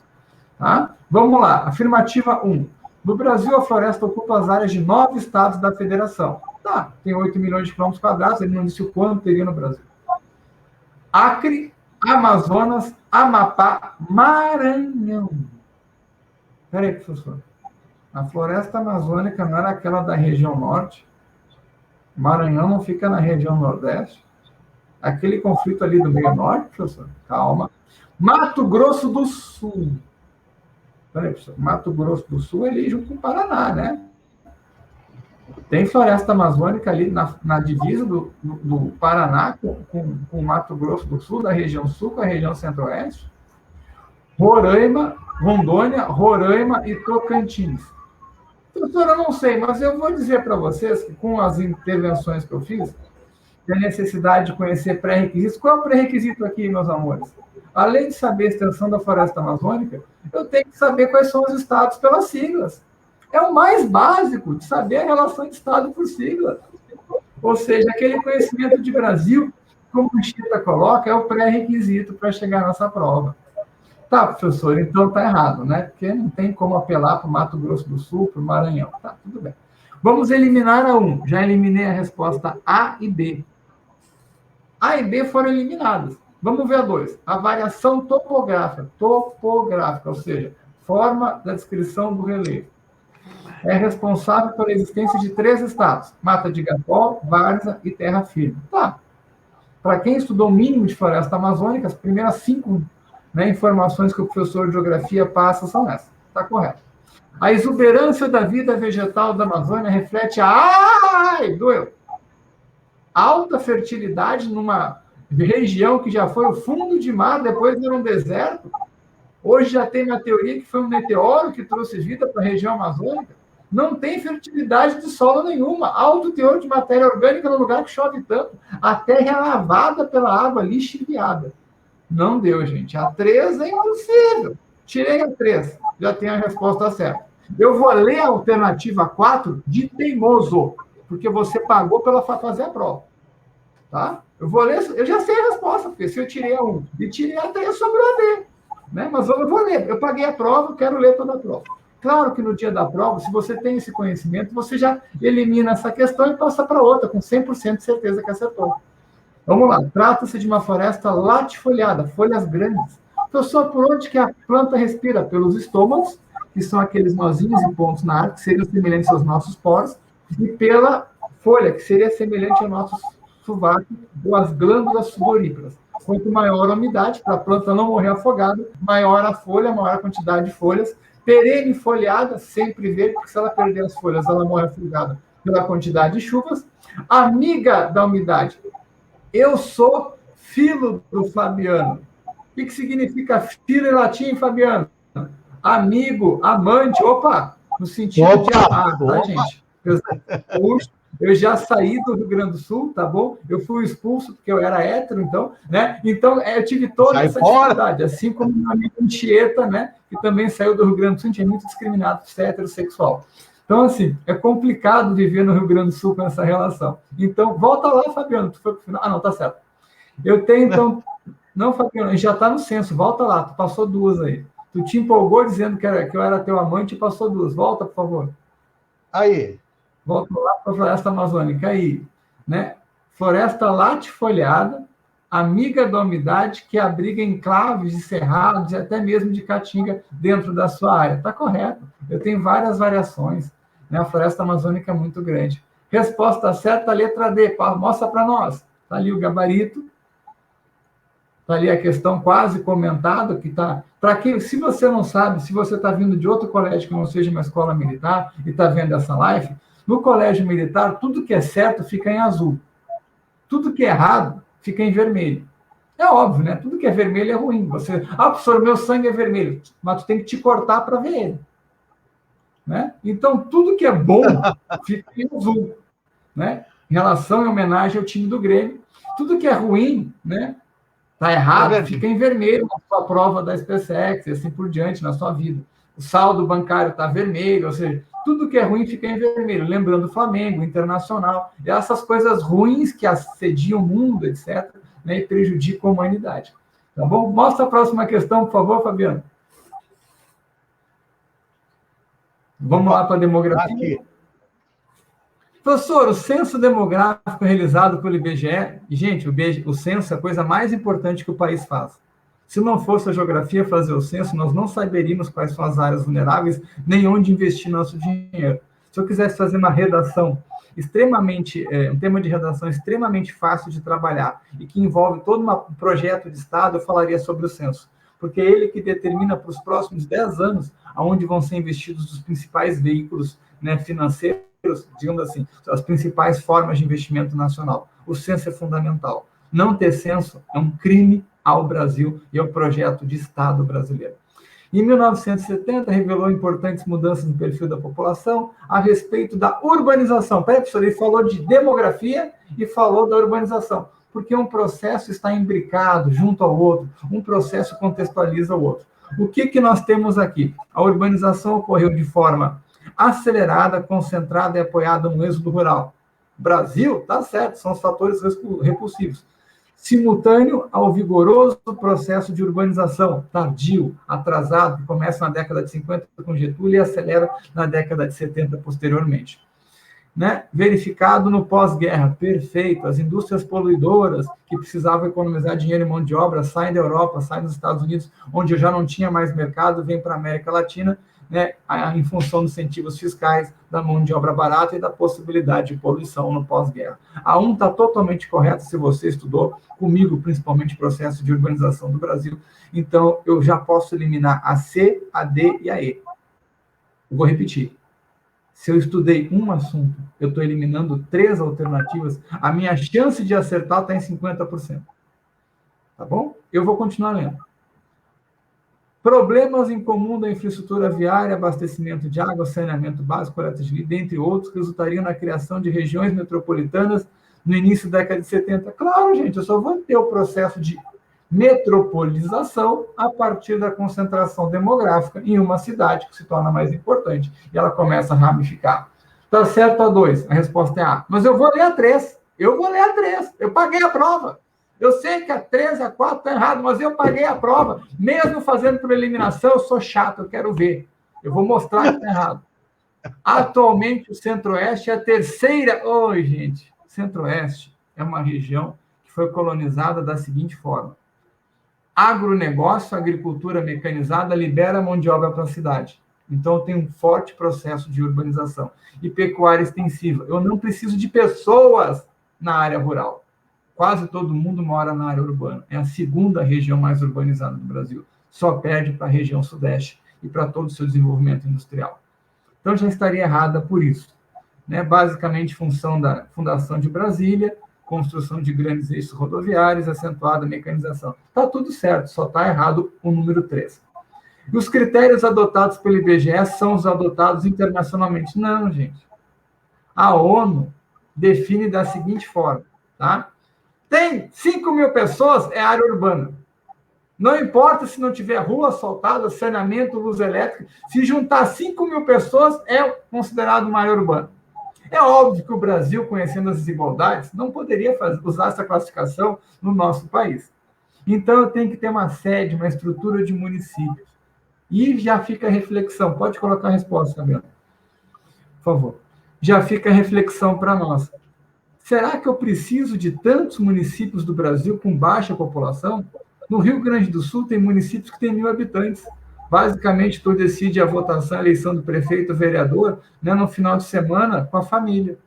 Tá? Vamos lá. Afirmativa 1. No Brasil, a floresta ocupa as áreas de 9 estados da federação. Tá, tem 8 milhões de quilômetros quadrados, ele não disse o quanto teria no Brasil. Acre, Amazonas, Amapá, Maranhão. Peraí, professor. A floresta amazônica não era aquela da região norte? Maranhão não fica na região nordeste? Aquele conflito ali do meio norte, professor? Calma. Mato Grosso do Sul. Peraí, professor. Mato Grosso do Sul é ali junto com o Paraná, né? Tem floresta amazônica ali na divisa do Paraná com o Mato Grosso do Sul, da região sul com a região centro-oeste. Roraima, Rondônia, Roraima e Tocantins. Doutor, eu não sei, mas eu vou dizer para vocês que com as intervenções que eu fiz, a necessidade de conhecer pré-requisitos. Qual é o pré-requisito aqui, meus amores? Além de saber a extensão da floresta amazônica, eu tenho que saber quais são os estados pelas siglas. É o mais básico, de saber a relação de estado por sigla. Ou seja, aquele conhecimento de Brasil, como o Chita coloca, é o pré-requisito para chegar nessa prova. Tá, professor, então tá errado, né? Porque não tem como apelar para o Mato Grosso do Sul, para o Maranhão. Tá, tudo bem. Vamos eliminar a 1. Já eliminei a resposta A e B. A e B foram eliminadas. Vamos ver a 2. A variação topográfica, ou seja, forma da descrição do relevo. É responsável pela existência de 3 estados: Mata de Igapó, Várzea e Terra Firme. Tá. Para quem estudou o mínimo de floresta amazônica, as primeiras 5 informações que o professor de geografia passa são essas. Está correto. A exuberância da vida vegetal da Amazônia reflete doeu! Alta fertilidade numa região que já foi o fundo de mar, depois era um deserto. Hoje já tem uma teoria que foi um meteoro que trouxe vida para a região amazônica. Não tem fertilidade de solo nenhuma. Alto teor de matéria orgânica no lugar que chove tanto. A terra é lavada pela água lixiviada. Não deu, gente. A 3 é impossível. Tirei a 3. Já tem a resposta certa. Eu vou ler a alternativa 4 de teimoso, porque você pagou para fazer a prova. Tá? Eu vou ler, eu já sei a resposta, porque se eu tirei a 1 e tirei a 3, sobrou a B. Né? Mas eu vou ler. Eu paguei a prova, quero ler toda a prova. Claro que no dia da prova, se você tem esse conhecimento, você já elimina essa questão e passa para outra, com 100% de certeza que acertou. Vamos lá. Trata-se de uma floresta latifoliada, folhas grandes. Professor, por onde que a planta respira? Pelos estômagos, que são aqueles nozinhos e pontos na ar, que seriam semelhantes aos nossos poros, e pela folha, que seria semelhante ao nosso sovaco, ou as glândulas sudoríparas. Quanto maior a umidade, para a planta não morrer afogada, maior a folha, maior a quantidade de folhas. Perene foliada, sempre verde, porque se ela perder as folhas, ela morre afogada pela quantidade de chuvas. Amiga da umidade. Eu sou filo do Fabiano. O que significa filo em latim, Fabiano? Amigo, amante, no sentido de amar, tá, gente? Eu já saí do Rio Grande do Sul, tá bom? Eu fui expulso porque eu era hétero, então, né? Então, eu tive toda essa dificuldade, assim como meu amigo Anchieta, né? Que também saiu do Rio Grande do Sul, a gente é muito discriminado por ser heterossexual. Então, assim, é complicado viver no Rio Grande do Sul com essa relação. Então, volta lá, Fabiano, tu foi pro final. Ah, não, tá certo. Eu tenho, então... Não, Fabiano, já tá no censo, volta lá, tu passou 2 aí. Tu te empolgou dizendo que eu era teu amante e passou 2. Volta, por favor. Aí. Volta lá para a floresta amazônica. Aí, né? Floresta latifoliada, amiga da umidade, que abriga enclaves de cerrados e até mesmo de caatinga dentro da sua área. Está correto. Eu tenho várias variações. Né? A floresta amazônica é muito grande. Resposta certa, letra D. Mostra para nós. Está ali o gabarito. Está ali a questão quase comentada, que está... Para que, se você não sabe, se você está vindo de outro colégio que não seja uma escola militar e está vendo essa live, no colégio militar, tudo que é certo fica em azul. Tudo que é errado fica em vermelho. É óbvio, né? Tudo que é vermelho é ruim. Você, professor, meu sangue é vermelho, mas tu tem que te cortar para ver ele. Né? Então, tudo que é bom fica em azul. Né? Em relação e homenagem ao time do Grêmio. Tudo que é ruim, né? Está errado, fica em vermelho na sua prova da SpaceX e assim por diante, na sua vida. O saldo bancário está vermelho, ou seja, tudo que é ruim fica em vermelho. Lembrando o Flamengo, Internacional, e essas coisas ruins que assediam o mundo, etc., né, e prejudicam a humanidade. Tá bom? Mostra a próxima questão, por favor, Fabiano. Vamos lá para a demografia. Aqui. Professor, o censo demográfico realizado pelo IBGE, e, gente, o censo é a coisa mais importante que o país faz. Se não fosse a geografia fazer o censo, nós não saberíamos quais são as áreas vulneráveis, nem onde investir nosso dinheiro. Se eu quisesse fazer uma redação um tema de redação extremamente fácil de trabalhar e que envolve todo um projeto de Estado, eu falaria sobre o censo. Porque é ele que determina para os próximos 10 anos aonde vão ser investidos os principais veículos, né, financeiros digamos assim, as principais formas de investimento nacional. O censo é fundamental. Não ter censo é um crime ao Brasil e ao projeto de Estado brasileiro. Em 1970, revelou importantes mudanças no perfil da população a respeito da urbanização. Peraí, professor, ele falou de demografia e falou da urbanização, porque um processo está imbricado junto ao outro, um processo contextualiza o outro. O que nós temos aqui? A urbanização ocorreu de forma acelerada, concentrada e apoiada no êxodo rural. Brasil, tá certo, são os fatores repulsivos. Simultâneo ao vigoroso processo de urbanização, tardio, atrasado, que começa na década de 50 com Getúlio e acelera na década de 70 posteriormente. Né? Verificado no pós-guerra, perfeito, as indústrias poluidoras que precisavam economizar dinheiro e mão de obra saem da Europa, saem dos Estados Unidos, onde já não tinha mais mercado, vem para a América Latina, né, em função dos incentivos fiscais, da mão de obra barata e da possibilidade de poluição no pós-guerra. A 1 está totalmente correta, se você estudou comigo, principalmente o processo de urbanização do Brasil, então eu já posso eliminar a C, a D e a E. Eu vou repetir. Se eu estudei um assunto, eu estou eliminando 3 alternativas, a minha chance de acertar está em 50%. Tá bom? Eu vou continuar lendo. Problemas em comum da infraestrutura viária, abastecimento de água, saneamento básico, coleta de lixo, dentre outros, resultariam na criação de regiões metropolitanas no início da década de 70. Claro, gente, eu só vou ter o processo de metropolização a partir da concentração demográfica em uma cidade, que se torna mais importante, e ela começa a ramificar. Tá certo a 2? A resposta é A. Mas eu vou ler a 3. Eu vou ler a 3. Eu paguei a prova. Eu sei que a 3 e a 4 estão errado, mas eu paguei a prova. Mesmo fazendo por eliminação, eu sou chato, eu quero ver. Eu vou mostrar que está errado. Atualmente, o Centro-Oeste é a terceira... Oi, gente. Centro-Oeste é uma região que foi colonizada da seguinte forma. Agronegócio, agricultura mecanizada, libera mão de obra para a cidade. Então, tem um forte processo de urbanização. E pecuária extensiva. Eu não preciso de pessoas na área rural. Quase todo mundo mora na área urbana. É a segunda região mais urbanizada do Brasil. Só perde para a região sudeste e para todo o seu desenvolvimento industrial. Então, já estaria errada por isso. Né? Basicamente, função da Fundação de Brasília, construção de grandes eixos rodoviários, acentuada mecanização. Está tudo certo, só está errado o número 3. E os critérios adotados pelo IBGE são os adotados internacionalmente. Não, gente. A ONU define da seguinte forma, tá? Tem 5 mil pessoas, é área urbana. Não importa se não tiver rua asfaltada, saneamento, luz elétrica, se juntar 5 mil pessoas, é considerado uma área urbana. É óbvio que o Brasil, conhecendo as desigualdades, não poderia usar essa classificação no nosso país. Então, eu tenho que ter uma sede, uma estrutura de municípios. E já fica a reflexão. Pode colocar a resposta, Fabiana. Por favor. Já fica a reflexão para nós. Será que eu preciso de tantos municípios do Brasil com baixa população? No Rio Grande do Sul, tem municípios que têm 1.000 habitantes. Basicamente, tu decide a votação, a eleição do prefeito, vereador, né, no final de semana, com a família.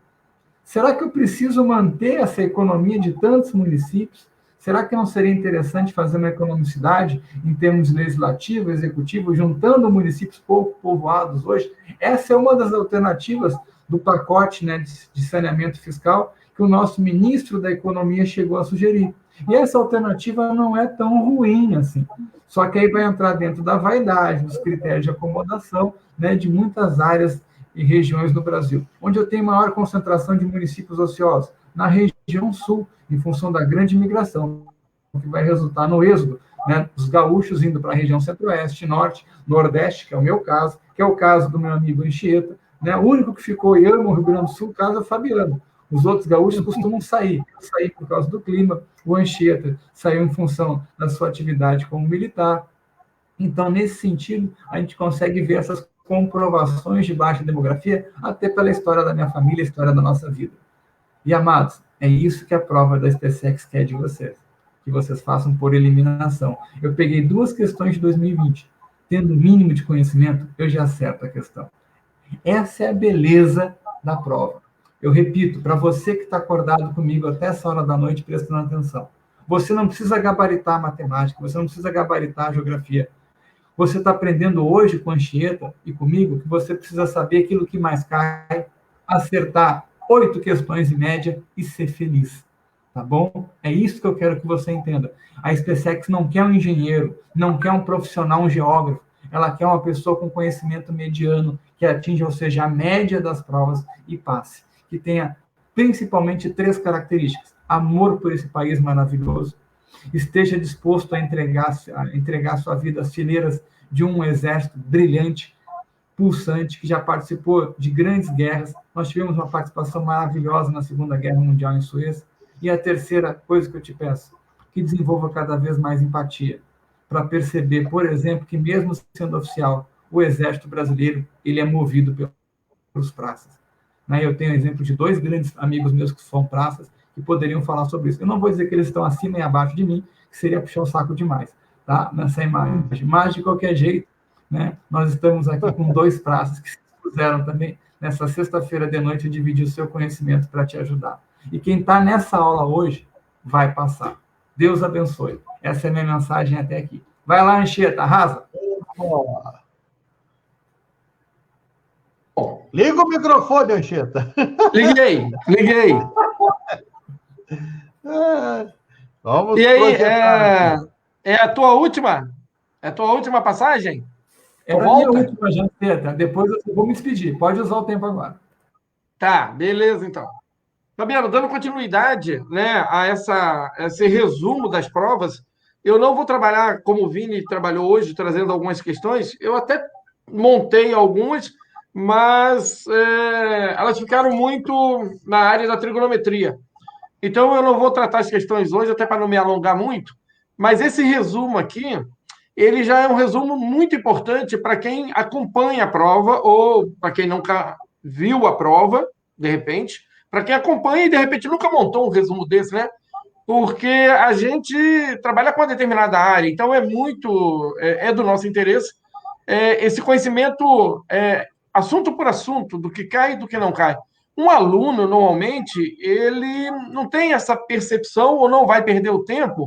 Será que eu preciso manter essa economia de tantos municípios? Será que não seria interessante fazer uma economicidade em termos legislativo, executivo, juntando municípios pouco povoados hoje? Essa é uma das alternativas do pacote, né, de saneamento fiscal que o nosso ministro da Economia chegou a sugerir. E essa alternativa não é tão ruim assim. Só que aí vai entrar dentro da vaidade, dos critérios de acomodação, né, de muitas áreas e regiões do Brasil. Onde eu tenho maior concentração de municípios ociosos? Na região sul, em função da grande imigração, que vai resultar no êxodo, né, dos gaúchos indo para a região centro-oeste, norte, nordeste, que é o meu caso, que é o caso do meu amigo Anchieta, né? O único que ficou e ama o Rio Grande do Sul, o caso é o Fabiano. Os outros gaúchos costumam sair por causa do clima. O Anchieta saiu em função da sua atividade como militar. Então, nesse sentido, a gente consegue ver essas comprovações de baixa demografia até pela história da minha família, a história da nossa vida. E, amados, é isso que a prova da SpaceX quer de vocês, que vocês façam por eliminação. Eu peguei 2 questões de 2020. Tendo o mínimo de conhecimento, eu já acerto a questão. Essa é a beleza da prova. Eu repito, para você que está acordado comigo até essa hora da noite prestando atenção, você não precisa gabaritar a matemática, você não precisa gabaritar a geografia. Você está aprendendo hoje com a Anchieta e comigo que você precisa saber aquilo que mais cai, acertar 8 questões em média e ser feliz. Tá bom? É isso que eu quero que você entenda. A SpaceX não quer um engenheiro, não quer um profissional, um geógrafo. Ela quer uma pessoa com conhecimento mediano, que atinja, ou seja, a média das provas e passe. Que tenha principalmente 3 características: amor por esse país maravilhoso, esteja disposto a entregar sua vida às fileiras de um exército brilhante, pulsante, que já participou de grandes guerras. Nós tivemos uma participação maravilhosa na Segunda Guerra Mundial em Suez. E a terceira coisa que eu te peço, que desenvolva cada vez mais empatia, para perceber, por exemplo, que mesmo sendo oficial, o Exército Brasileiro, ele é movido pelos praças. Eu tenho exemplo de 2 grandes amigos meus que são praças, que poderiam falar sobre isso. Eu não vou dizer que eles estão acima e abaixo de mim, que seria puxar o saco demais, tá? Nessa imagem. Mas, de qualquer jeito, nós estamos aqui com 2 praças que se puseram também, nessa sexta-feira de noite, dividir o seu conhecimento para te ajudar. E quem está nessa aula hoje vai passar. Deus abençoe. Essa é a minha mensagem até aqui. Vai lá, Anchieta, arrasa. Liga o microfone, Anchieta. Liguei. Vamos e aí, projetar. É a tua última? É a tua última passagem? É a minha última, Anchieta. Depois eu vou me despedir. Pode usar o tempo agora. Tá, beleza, então. Fabiano, dando continuidade, a esse resumo das provas, eu não vou trabalhar como o Vini trabalhou hoje, trazendo algumas questões. Eu até montei algumas, mas elas ficaram muito na área da trigonometria. Então, eu não vou tratar as questões hoje, até para não me alongar muito, mas esse resumo aqui, ele já é um resumo muito importante para quem acompanha a prova ou para quem nunca viu a prova, de repente, para quem acompanha e, de repente, nunca montou um resumo desse, né? Porque a gente trabalha com uma determinada área, então é do nosso interesse esse conhecimento, assunto por assunto, do que cai e do que não cai. Um aluno, normalmente, ele não tem essa percepção ou não vai perder o tempo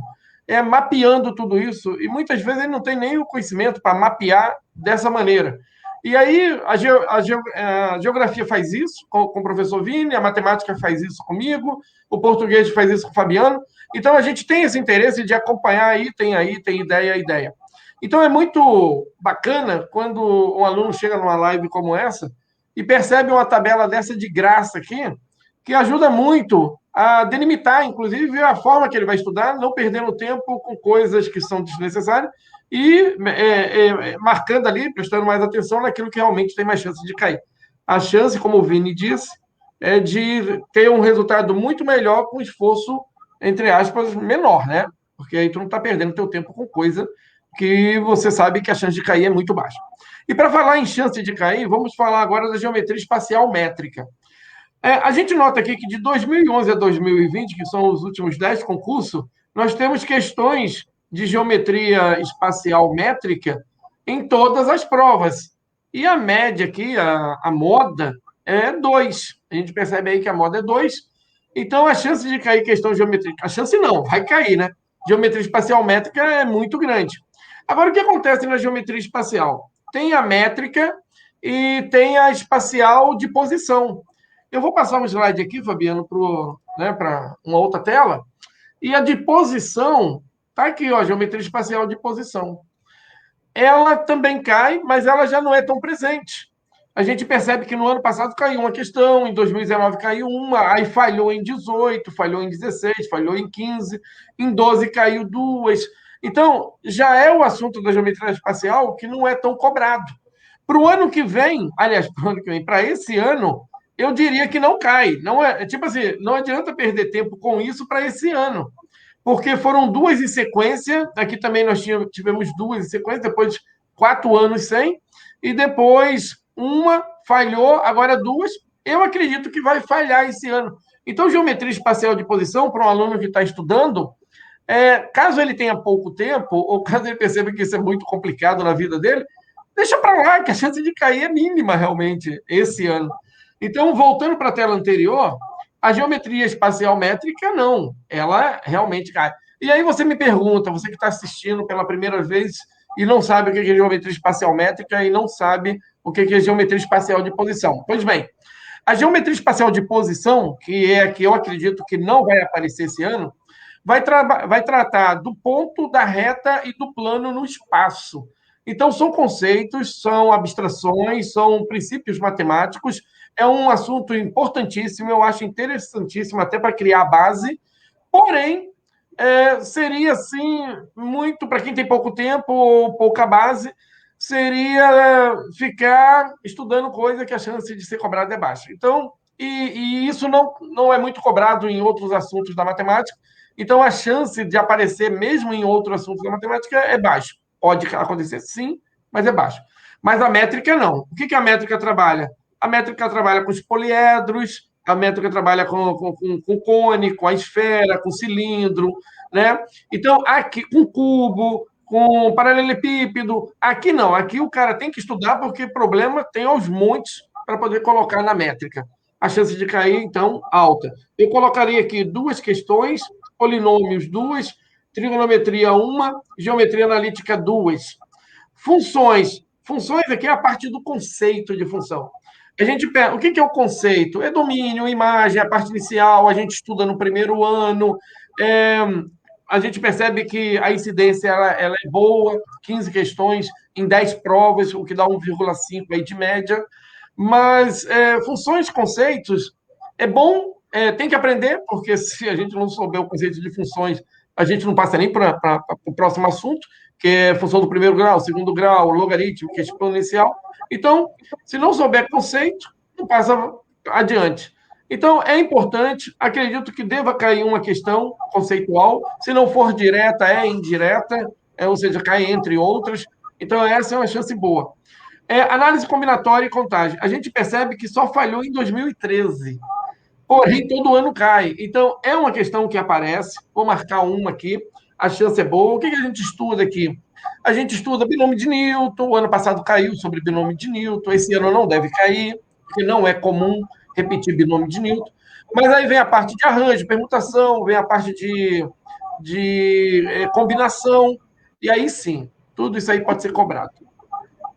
mapeando tudo isso, e muitas vezes ele não tem nem o conhecimento para mapear dessa maneira. E aí a geografia faz isso com o professor Vini, a matemática faz isso comigo, o português faz isso com o Fabiano. Então a gente tem esse interesse de acompanhar tem ideia. Então é muito bacana quando um aluno chega numa live como essa e percebe uma tabela dessa de graça aqui, que ajuda muito a delimitar, inclusive, a forma que ele vai estudar, não perdendo tempo com coisas que são desnecessárias e marcando ali, prestando mais atenção naquilo que realmente tem mais chance de cair. A chance, como o Vini disse, é de ter um resultado muito melhor com esforço, entre aspas, menor, né? Porque aí tu não está perdendo teu tempo com coisa que você sabe que a chance de cair é muito baixa. E para falar em chance de cair, vamos falar agora da geometria espacial métrica. A gente nota aqui que de 2011 a 2020, que são os últimos 10 concursos, nós temos questões de geometria espacial métrica em todas as provas. E a média aqui, a moda, é 2. A gente percebe aí que a moda é 2. Então, a chance de cair questão de geometria... A chance não, vai cair, né? Geometria espacial métrica é muito grande. Agora, o que acontece na geometria espacial? Tem a métrica e tem a espacial de posição. Eu vou passar um slide aqui, Fabiano, para uma outra tela. E a de posição, tá aqui, ó, geometria espacial de posição. Ela também cai, mas ela já não é tão presente. A gente percebe que no ano passado caiu uma questão, em 2019 caiu uma, aí falhou em 18, falhou em 16, falhou em 15, em 12 caiu 2. Então, já é o assunto da geometria espacial que não é tão cobrado. Para o ano que vem, para esse ano, eu diria que não cai. Não é tipo assim, não adianta perder tempo com isso para esse ano, porque foram 2 em sequência. Aqui também nós tivemos 2 em sequência, depois 4 anos sem, e depois uma falhou, agora 2. Eu acredito que vai falhar esse ano. Então, geometria espacial de posição, para um aluno que está estudando, caso ele tenha pouco tempo, ou caso ele perceba que isso é muito complicado na vida dele, deixa para lá, que a chance de cair é mínima, realmente, esse ano. Então, voltando para a tela anterior, a geometria espacial métrica, não. Ela realmente cai. E aí você me pergunta, você que está assistindo pela primeira vez e não sabe o que é geometria espacial métrica e não sabe o que é geometria espacial de posição. Pois bem, A geometria espacial de posição, que é a que eu acredito que não vai aparecer esse ano, vai tratar do ponto, da reta e do plano no espaço. Então, são conceitos, são abstrações, são princípios matemáticos. É um assunto importantíssimo, eu acho interessantíssimo até para criar a base. Porém, seria, assim, muito, para quem tem pouco tempo ou pouca base, seria ficar estudando coisa que a chance de ser cobrada é baixa. Então, e isso não é muito cobrado em outros assuntos da matemática, então a chance de aparecer mesmo em outros assuntos da matemática é baixa. Pode acontecer sim, mas é baixo. Mas a métrica não. O que a métrica trabalha? A métrica trabalha com os poliedros, a métrica trabalha com cone, com a esfera, com o cilindro, né? Então, aqui, com cubo, com paralelepípedo. Aqui não, aqui o cara tem que estudar porque problema tem aos montes para poder colocar na métrica. A chance de cair, então, alta. Eu colocaria aqui 2 questões, polinômios 2, trigonometria 1, geometria analítica 2. Funções. Funções aqui é a parte do conceito de função. A gente pega, o que é o conceito? É domínio, imagem, a parte inicial, a gente estuda no primeiro ano, a gente percebe que a incidência ela é boa, 15 questões em 10 provas, o que dá 1,5 aí de média, mas funções, conceitos, é bom, tem que aprender, porque se a gente não souber o conceito de funções, a gente não passa nem para o próximo assunto, que é função do primeiro grau, segundo grau, logaritmo, que é exponencial. Então, se não souber conceito, não passa adiante. Então, é importante, acredito que deva cair uma questão conceitual, se não for direta, é indireta, ou seja, cai entre outras. Então, essa é uma chance boa. Análise combinatória e contagem. A gente percebe que só falhou em 2013, porém, todo ano cai. Então, é uma questão que aparece, vou marcar uma aqui, a chance é boa. O que a gente estuda aqui? A gente estuda binômio de Newton, o ano passado caiu sobre binômio de Newton, esse ano não deve cair, porque não é comum repetir binômio de Newton. Mas aí vem a parte de arranjo, permutação, vem a parte de combinação, e aí sim, tudo isso aí pode ser cobrado.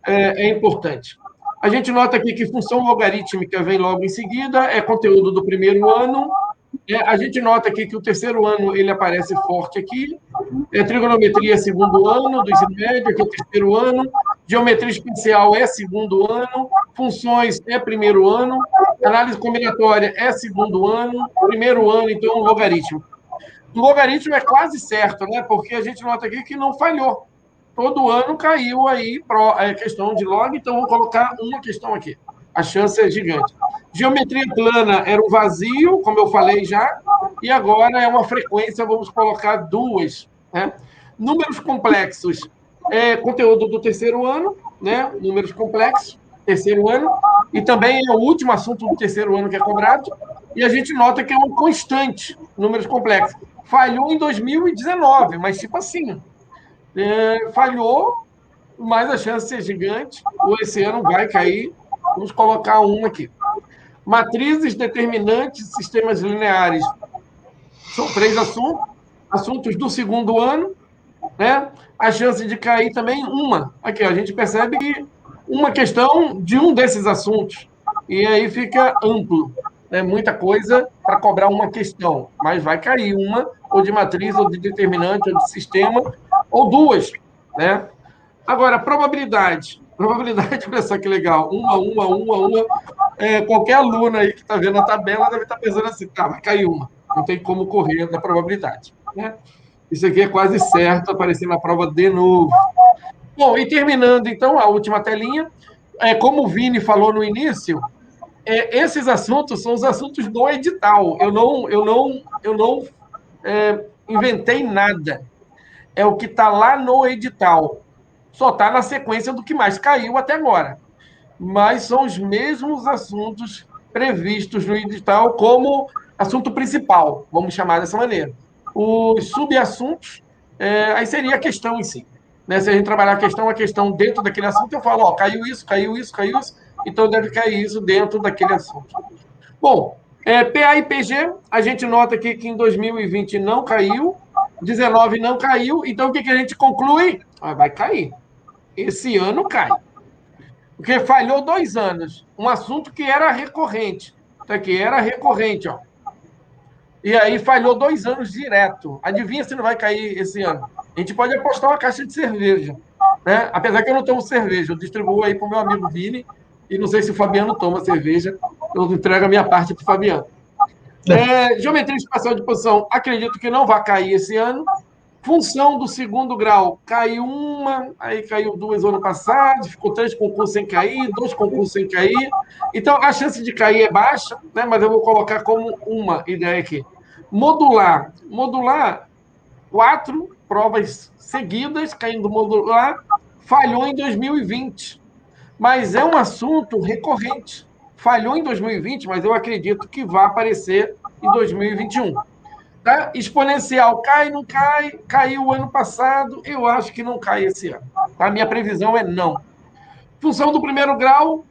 É importante. A gente nota aqui que função logarítmica vem logo em seguida, é conteúdo do primeiro ano. A gente nota aqui que o terceiro ano ele aparece forte aqui. Trigonometria é segundo ano do ensino médio, que é o terceiro ano. Geometria espacial é segundo ano. Funções é primeiro ano. Análise combinatória é segundo ano. Primeiro ano, então, logaritmo. O logaritmo é quase certo, né? Porque a gente nota aqui que não falhou. Todo ano caiu aí a questão de log, então vou colocar uma questão aqui. A chance é gigante. Geometria plana era um vazio, como eu falei já, e agora é uma frequência, vamos colocar 2. Né? Números complexos é conteúdo do terceiro ano, né? Números complexos, terceiro ano, e também é o último assunto do terceiro ano que é cobrado, e a gente nota que é um constante, números complexos. Falhou em 2019, mas tipo assim, falhou, mas a chance é gigante, ou esse ano vai cair. Vamos colocar uma aqui. Matrizes, determinantes, sistemas lineares. São 3 assuntos do segundo ano, né? A chance de cair também uma. Aqui, ó, a gente percebe que uma questão de um desses assuntos. E aí fica amplo. Né? Muita coisa para cobrar uma questão, mas vai cair uma, ou de matriz, ou de determinante, ou de sistema, ou 2. Né? Agora, probabilidade. Probabilidade, olha só que legal. Uma. Qualquer aluno aí que está vendo a tabela deve estar pensando assim, tá, vai cair uma. Não tem como correr da probabilidade. Né? Isso aqui é quase certo aparecer na prova de novo. Bom, e terminando, então, a última telinha. Como o Vini falou no início, esses assuntos são os assuntos do edital. Eu não inventei nada. É o que está lá no edital. Só está na sequência do que mais caiu até agora. Mas são os mesmos assuntos previstos no edital como assunto principal, vamos chamar dessa maneira. Os subassuntos, aí seria a questão em si. Né? Se a gente trabalhar a questão dentro daquele assunto, eu falo, ó, caiu isso, então deve cair isso dentro daquele assunto. Bom, PA e PG, a gente nota aqui que em 2020 não caiu, 19 não caiu, então o que a gente conclui? Vai cair. Esse ano cai. Porque falhou 2 anos. Um assunto que era recorrente. Tá aqui, era recorrente, ó. E aí falhou 2 anos direto. Adivinha se não vai cair esse ano? A gente pode apostar uma caixa de cerveja, né? Apesar que eu não tomo cerveja, eu distribuo aí para o meu amigo Vini, e não sei se o Fabiano toma cerveja, eu entrego a minha parte para o Fabiano. Geometria espacial de posição, acredito que não vai cair esse ano. Função do segundo grau, caiu uma, aí caiu 2 ano passado, ficou 3 concursos sem cair, 2 concursos sem cair. Então, a chance de cair é baixa, né? Mas eu vou colocar como uma ideia aqui. Modular. Modular, 4 provas seguidas, caindo modular, falhou em 2020. Mas é um assunto recorrente. Falhou em 2020, mas eu acredito que vai aparecer em 2021. Tá? Exponencial cai, não cai, caiu o ano passado, eu acho que não cai esse ano. A minha previsão é não. Função do primeiro grau,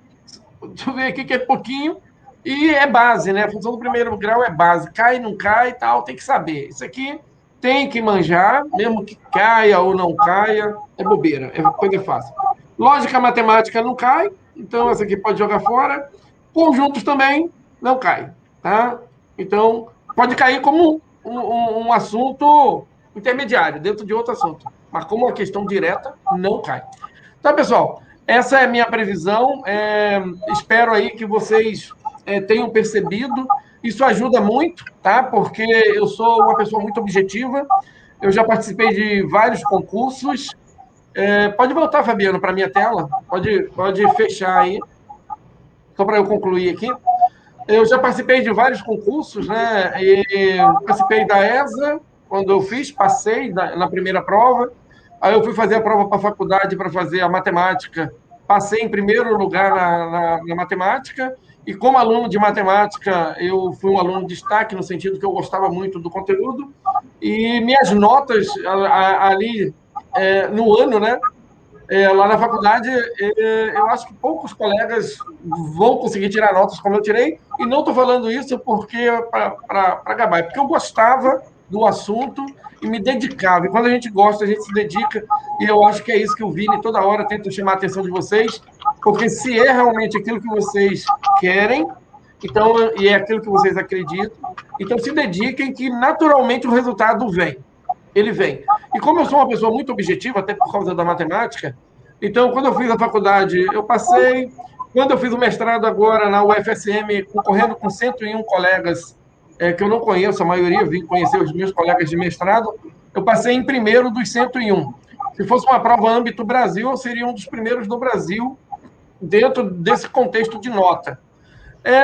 deixa eu ver aqui que é pouquinho, e é base, né? A função do primeiro grau é base. Cai, não cai e tal, tem que saber. Isso aqui tem que manjar, mesmo que caia ou não caia, é bobeira, é coisa fácil. Lógica matemática não cai, então essa aqui pode jogar fora. Conjuntos também não cai, tá? Então, pode cair como um assunto intermediário, dentro de outro assunto. Mas como uma questão direta, não cai. Tá, pessoal? Essa é a minha previsão. Espero aí que vocês tenham percebido. Isso ajuda muito, tá? Porque eu sou uma pessoa muito objetiva. Eu já participei de vários concursos. Pode voltar, Fabiano, para a minha tela? Pode fechar aí. Só para eu concluir aqui. Eu já participei de vários concursos, né? E participei da ESA, quando eu fiz, passei na primeira prova. Aí eu fui fazer a prova para a faculdade para fazer a matemática. Passei em primeiro lugar na matemática. E como aluno de matemática, eu fui um aluno de destaque, no sentido que eu gostava muito do conteúdo. E minhas notas ali no ano, né? Lá na faculdade, eu acho que poucos colegas vão conseguir tirar notas como eu tirei, e não estou falando isso porque para gabar, é porque eu gostava do assunto e me dedicava. E quando a gente gosta, a gente se dedica, e eu acho que é isso que o Vini toda hora tenta chamar a atenção de vocês, porque se é realmente aquilo que vocês querem, então, e é aquilo que vocês acreditam, então se dediquem que naturalmente o resultado vem. Ele vem. E como eu sou uma pessoa muito objetiva, até por causa da matemática, então, quando eu fiz a faculdade, eu passei. Quando eu fiz o mestrado agora na UFSM, concorrendo com 101 colegas que eu não conheço, a maioria vim conhecer os meus colegas de mestrado, eu passei em primeiro dos 101. Se fosse uma prova âmbito Brasil, eu seria um dos primeiros do Brasil dentro desse contexto de nota.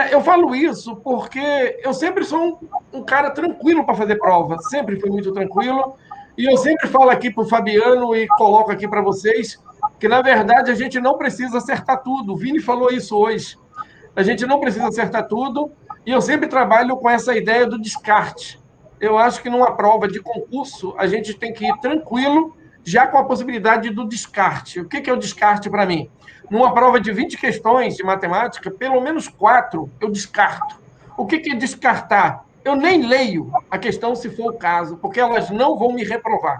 Eu falo isso porque eu sempre sou um cara tranquilo para fazer prova, sempre fui muito tranquilo, e eu sempre falo aqui para o Fabiano e coloco aqui para vocês que, na verdade, a gente não precisa acertar tudo. O Vini falou isso hoje. A gente não precisa acertar tudo, e eu sempre trabalho com essa ideia do descarte. Eu acho que numa prova de concurso, a gente tem que ir tranquilo, já com a possibilidade do descarte. O que é o descarte para mim? Numa prova de 20 questões de matemática, pelo menos 4 eu descarto. O que é descartar? Eu nem leio a questão, se for o caso, porque elas não vão me reprovar.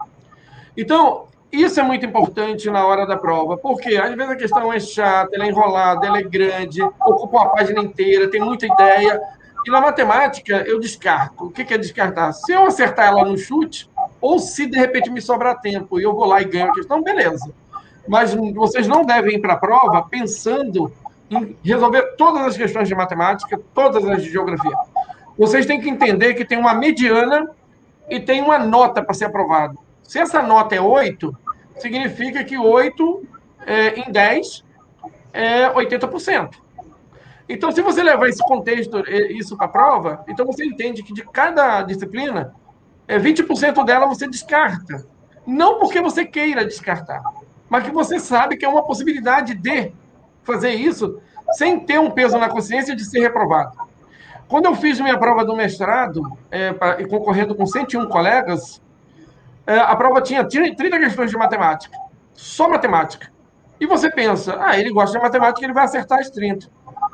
Então, isso é muito importante na hora da prova, porque às vezes a questão é chata, ela é enrolada, ela é grande, ocupa uma página inteira, tem muita ideia. E na matemática, eu descarto. O que é descartar? Se eu acertar ela no chute, ou se de repente me sobrar tempo e eu vou lá e ganho a questão, beleza. Mas vocês não devem ir para a prova pensando em resolver todas as questões de matemática, todas as de geografia. Vocês têm que entender que tem uma mediana e tem uma nota para ser aprovado. Se essa nota é 8, significa que 8 em 10 é 80%. Então, se você levar esse contexto, isso para a prova, então você entende que de cada disciplina, 20% dela você descarta. Não porque você queira descartar, mas que você sabe que é uma possibilidade de fazer isso sem ter um peso na consciência de ser reprovado. Quando eu fiz minha prova do mestrado, concorrendo com 101 colegas, a prova tinha 30 questões de matemática, só matemática. E você pensa, ele gosta de matemática, ele vai acertar as 30.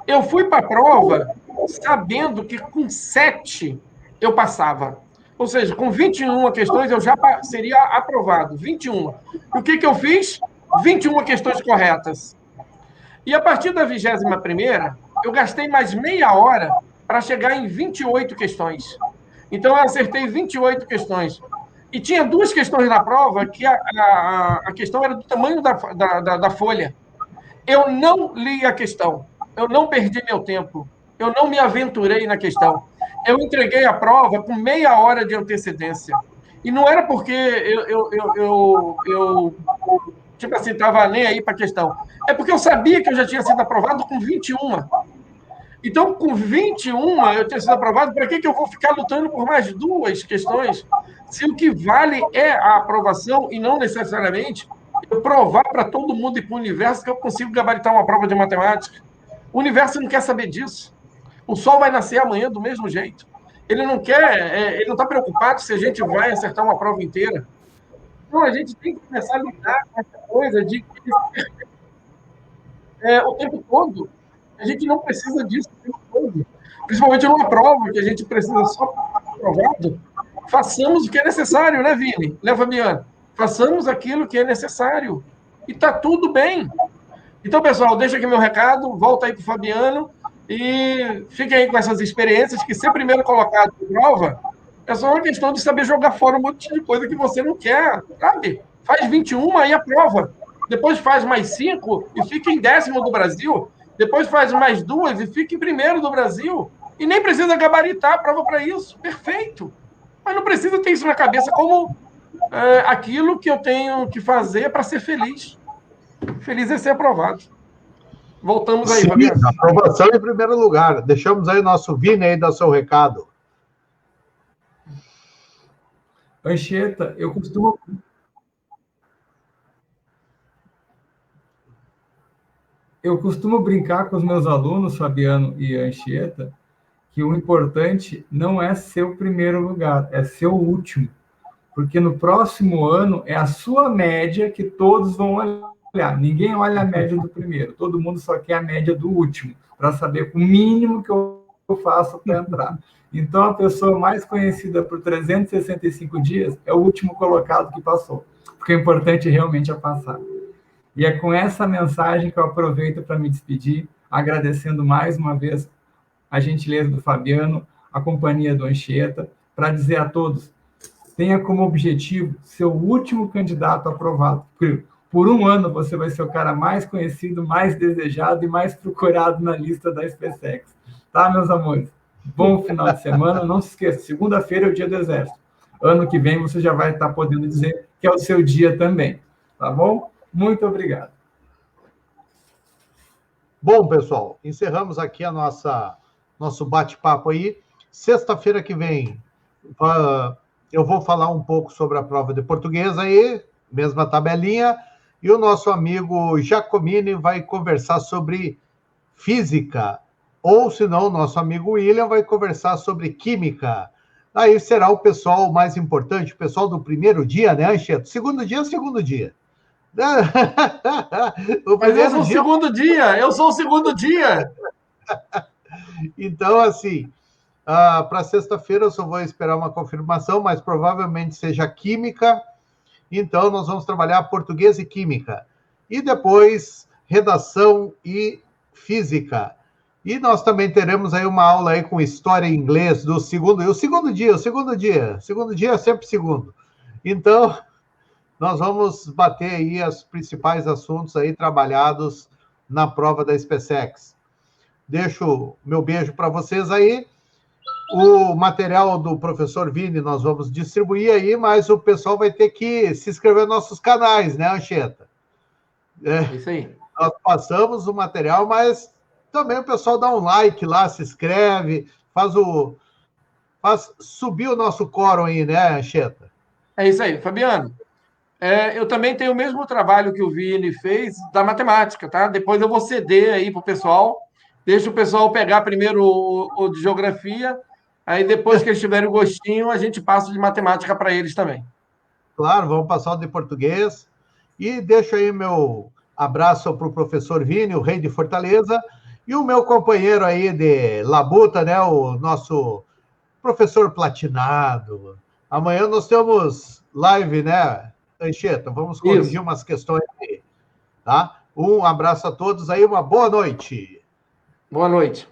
Eu fui para a prova sabendo que com 7 eu passava. Ou seja, com 21 questões eu já seria aprovado. 21. E o que eu fiz? 21 questões corretas. E a partir da 21ª, eu gastei mais meia hora para chegar em 28 questões. Então, eu acertei 28 questões. E tinha 2 questões na prova que a questão era do tamanho da folha. Eu não li a questão. Eu não perdi meu tempo. Eu não me aventurei na questão. Eu entreguei a prova com meia hora de antecedência. E não era porque eu tipo assim, estava nem aí para a questão. É porque eu sabia que eu já tinha sido aprovado com 21. Então, com 21 eu tinha sido aprovado, para que eu vou ficar lutando por mais 2 questões? Se o que vale é a aprovação e não necessariamente eu provar para todo mundo e para o universo que eu consigo gabaritar uma prova de matemática. O universo não quer saber disso. O sol vai nascer amanhã do mesmo jeito. Ele não quer, ele não está preocupado se a gente vai acertar uma prova inteira. Então, a gente tem que começar a lidar com essa coisa de que o tempo todo. A gente não precisa disso o tempo todo. Principalmente numa prova que a gente precisa só aprovado. Façamos o que é necessário, né, Vini? Né, Fabiano? Façamos aquilo que é necessário. E está tudo bem. Então, pessoal, deixa aqui meu recado, volta aí para o Fabiano e fiquem aí com essas experiências, que ser primeiro colocado em prova é só uma questão de saber jogar fora um monte de coisa que você não quer, sabe? Faz 21 aí a prova. Depois faz mais 5 e fica em 10º do Brasil. Depois faz mais 2 e fica em 1º do Brasil. E nem precisa gabaritar a prova para isso. Perfeito. Mas não precisa ter isso na cabeça como aquilo que eu tenho que fazer para ser feliz. Feliz é ser aprovado. Voltamos aí, Fabiano. Aprovação em primeiro lugar. Deixamos aí o nosso Vini aí dar seu recado. Anchieta, eu costumo brincar com os meus alunos, Fabiano e Anchieta, que o importante não é ser o primeiro lugar, é ser o último. Porque no próximo ano é a sua média que todos vão olhar. Ninguém olha a média do primeiro, todo mundo só quer a média do último, para saber o mínimo que eu faço para entrar. Então, a pessoa mais conhecida por 365 dias é o último colocado que passou, porque o importante realmente é passar. E é com essa mensagem que eu aproveito para me despedir, agradecendo mais uma vez a gentileza do Fabiano, a companhia do Anchieta, para dizer a todos, tenha como objetivo ser o último candidato aprovado. Por um ano, você vai ser o cara mais conhecido, mais desejado e mais procurado na lista da SpaceX. Tá, meus amores? Bom final de semana. Não se esqueça, segunda-feira é o dia do Exército. Ano que vem, você já vai estar podendo dizer que é o seu dia também. Tá bom? Muito obrigado. Bom, pessoal, encerramos aqui nosso bate-papo aí. Sexta-feira que vem, eu vou falar um pouco sobre a prova de português aí, mesma tabelinha, e o nosso amigo Giacomini vai conversar sobre física, ou se não, o nosso amigo William vai conversar sobre química. Aí será o pessoal mais importante, o pessoal do primeiro dia, né, Anchieta? Segundo dia. Mas eu sou o segundo dia, eu sou o segundo dia. Então, assim, para sexta-feira eu só vou esperar uma confirmação, mas provavelmente seja química. Então, nós vamos trabalhar português e química. E depois, redação e física. E nós também teremos aí uma aula aí com história em inglês do segundo dia. Segundo dia é sempre segundo. Então, nós vamos bater aí os principais assuntos aí trabalhados na prova da SpaceX. Deixo meu beijo para vocês aí. O material do professor Vini nós vamos distribuir aí, mas o pessoal vai ter que se inscrever nos nossos canais, né, Anchieta? Isso aí. Nós passamos o material, mas também o pessoal dá um like lá, se inscreve, faz subir o nosso quórum aí, né, Anchieta? É isso aí, Fabiano. Eu também tenho o mesmo trabalho que o Vini fez da matemática, tá? Depois eu vou ceder aí para o pessoal. Deixa o pessoal pegar primeiro o de geografia, aí depois que eles tiverem o gostinho, a gente passa de matemática para eles também. Claro, vamos passar o de português. E deixo aí meu abraço para o professor Vini, o rei de Fortaleza, e o meu companheiro aí de Labuta, né? O nosso professor platinado. Amanhã nós temos live, né, Anchieta? Vamos corrigir umas questões aí, tá? Um abraço a todos aí, uma boa noite. Boa noite.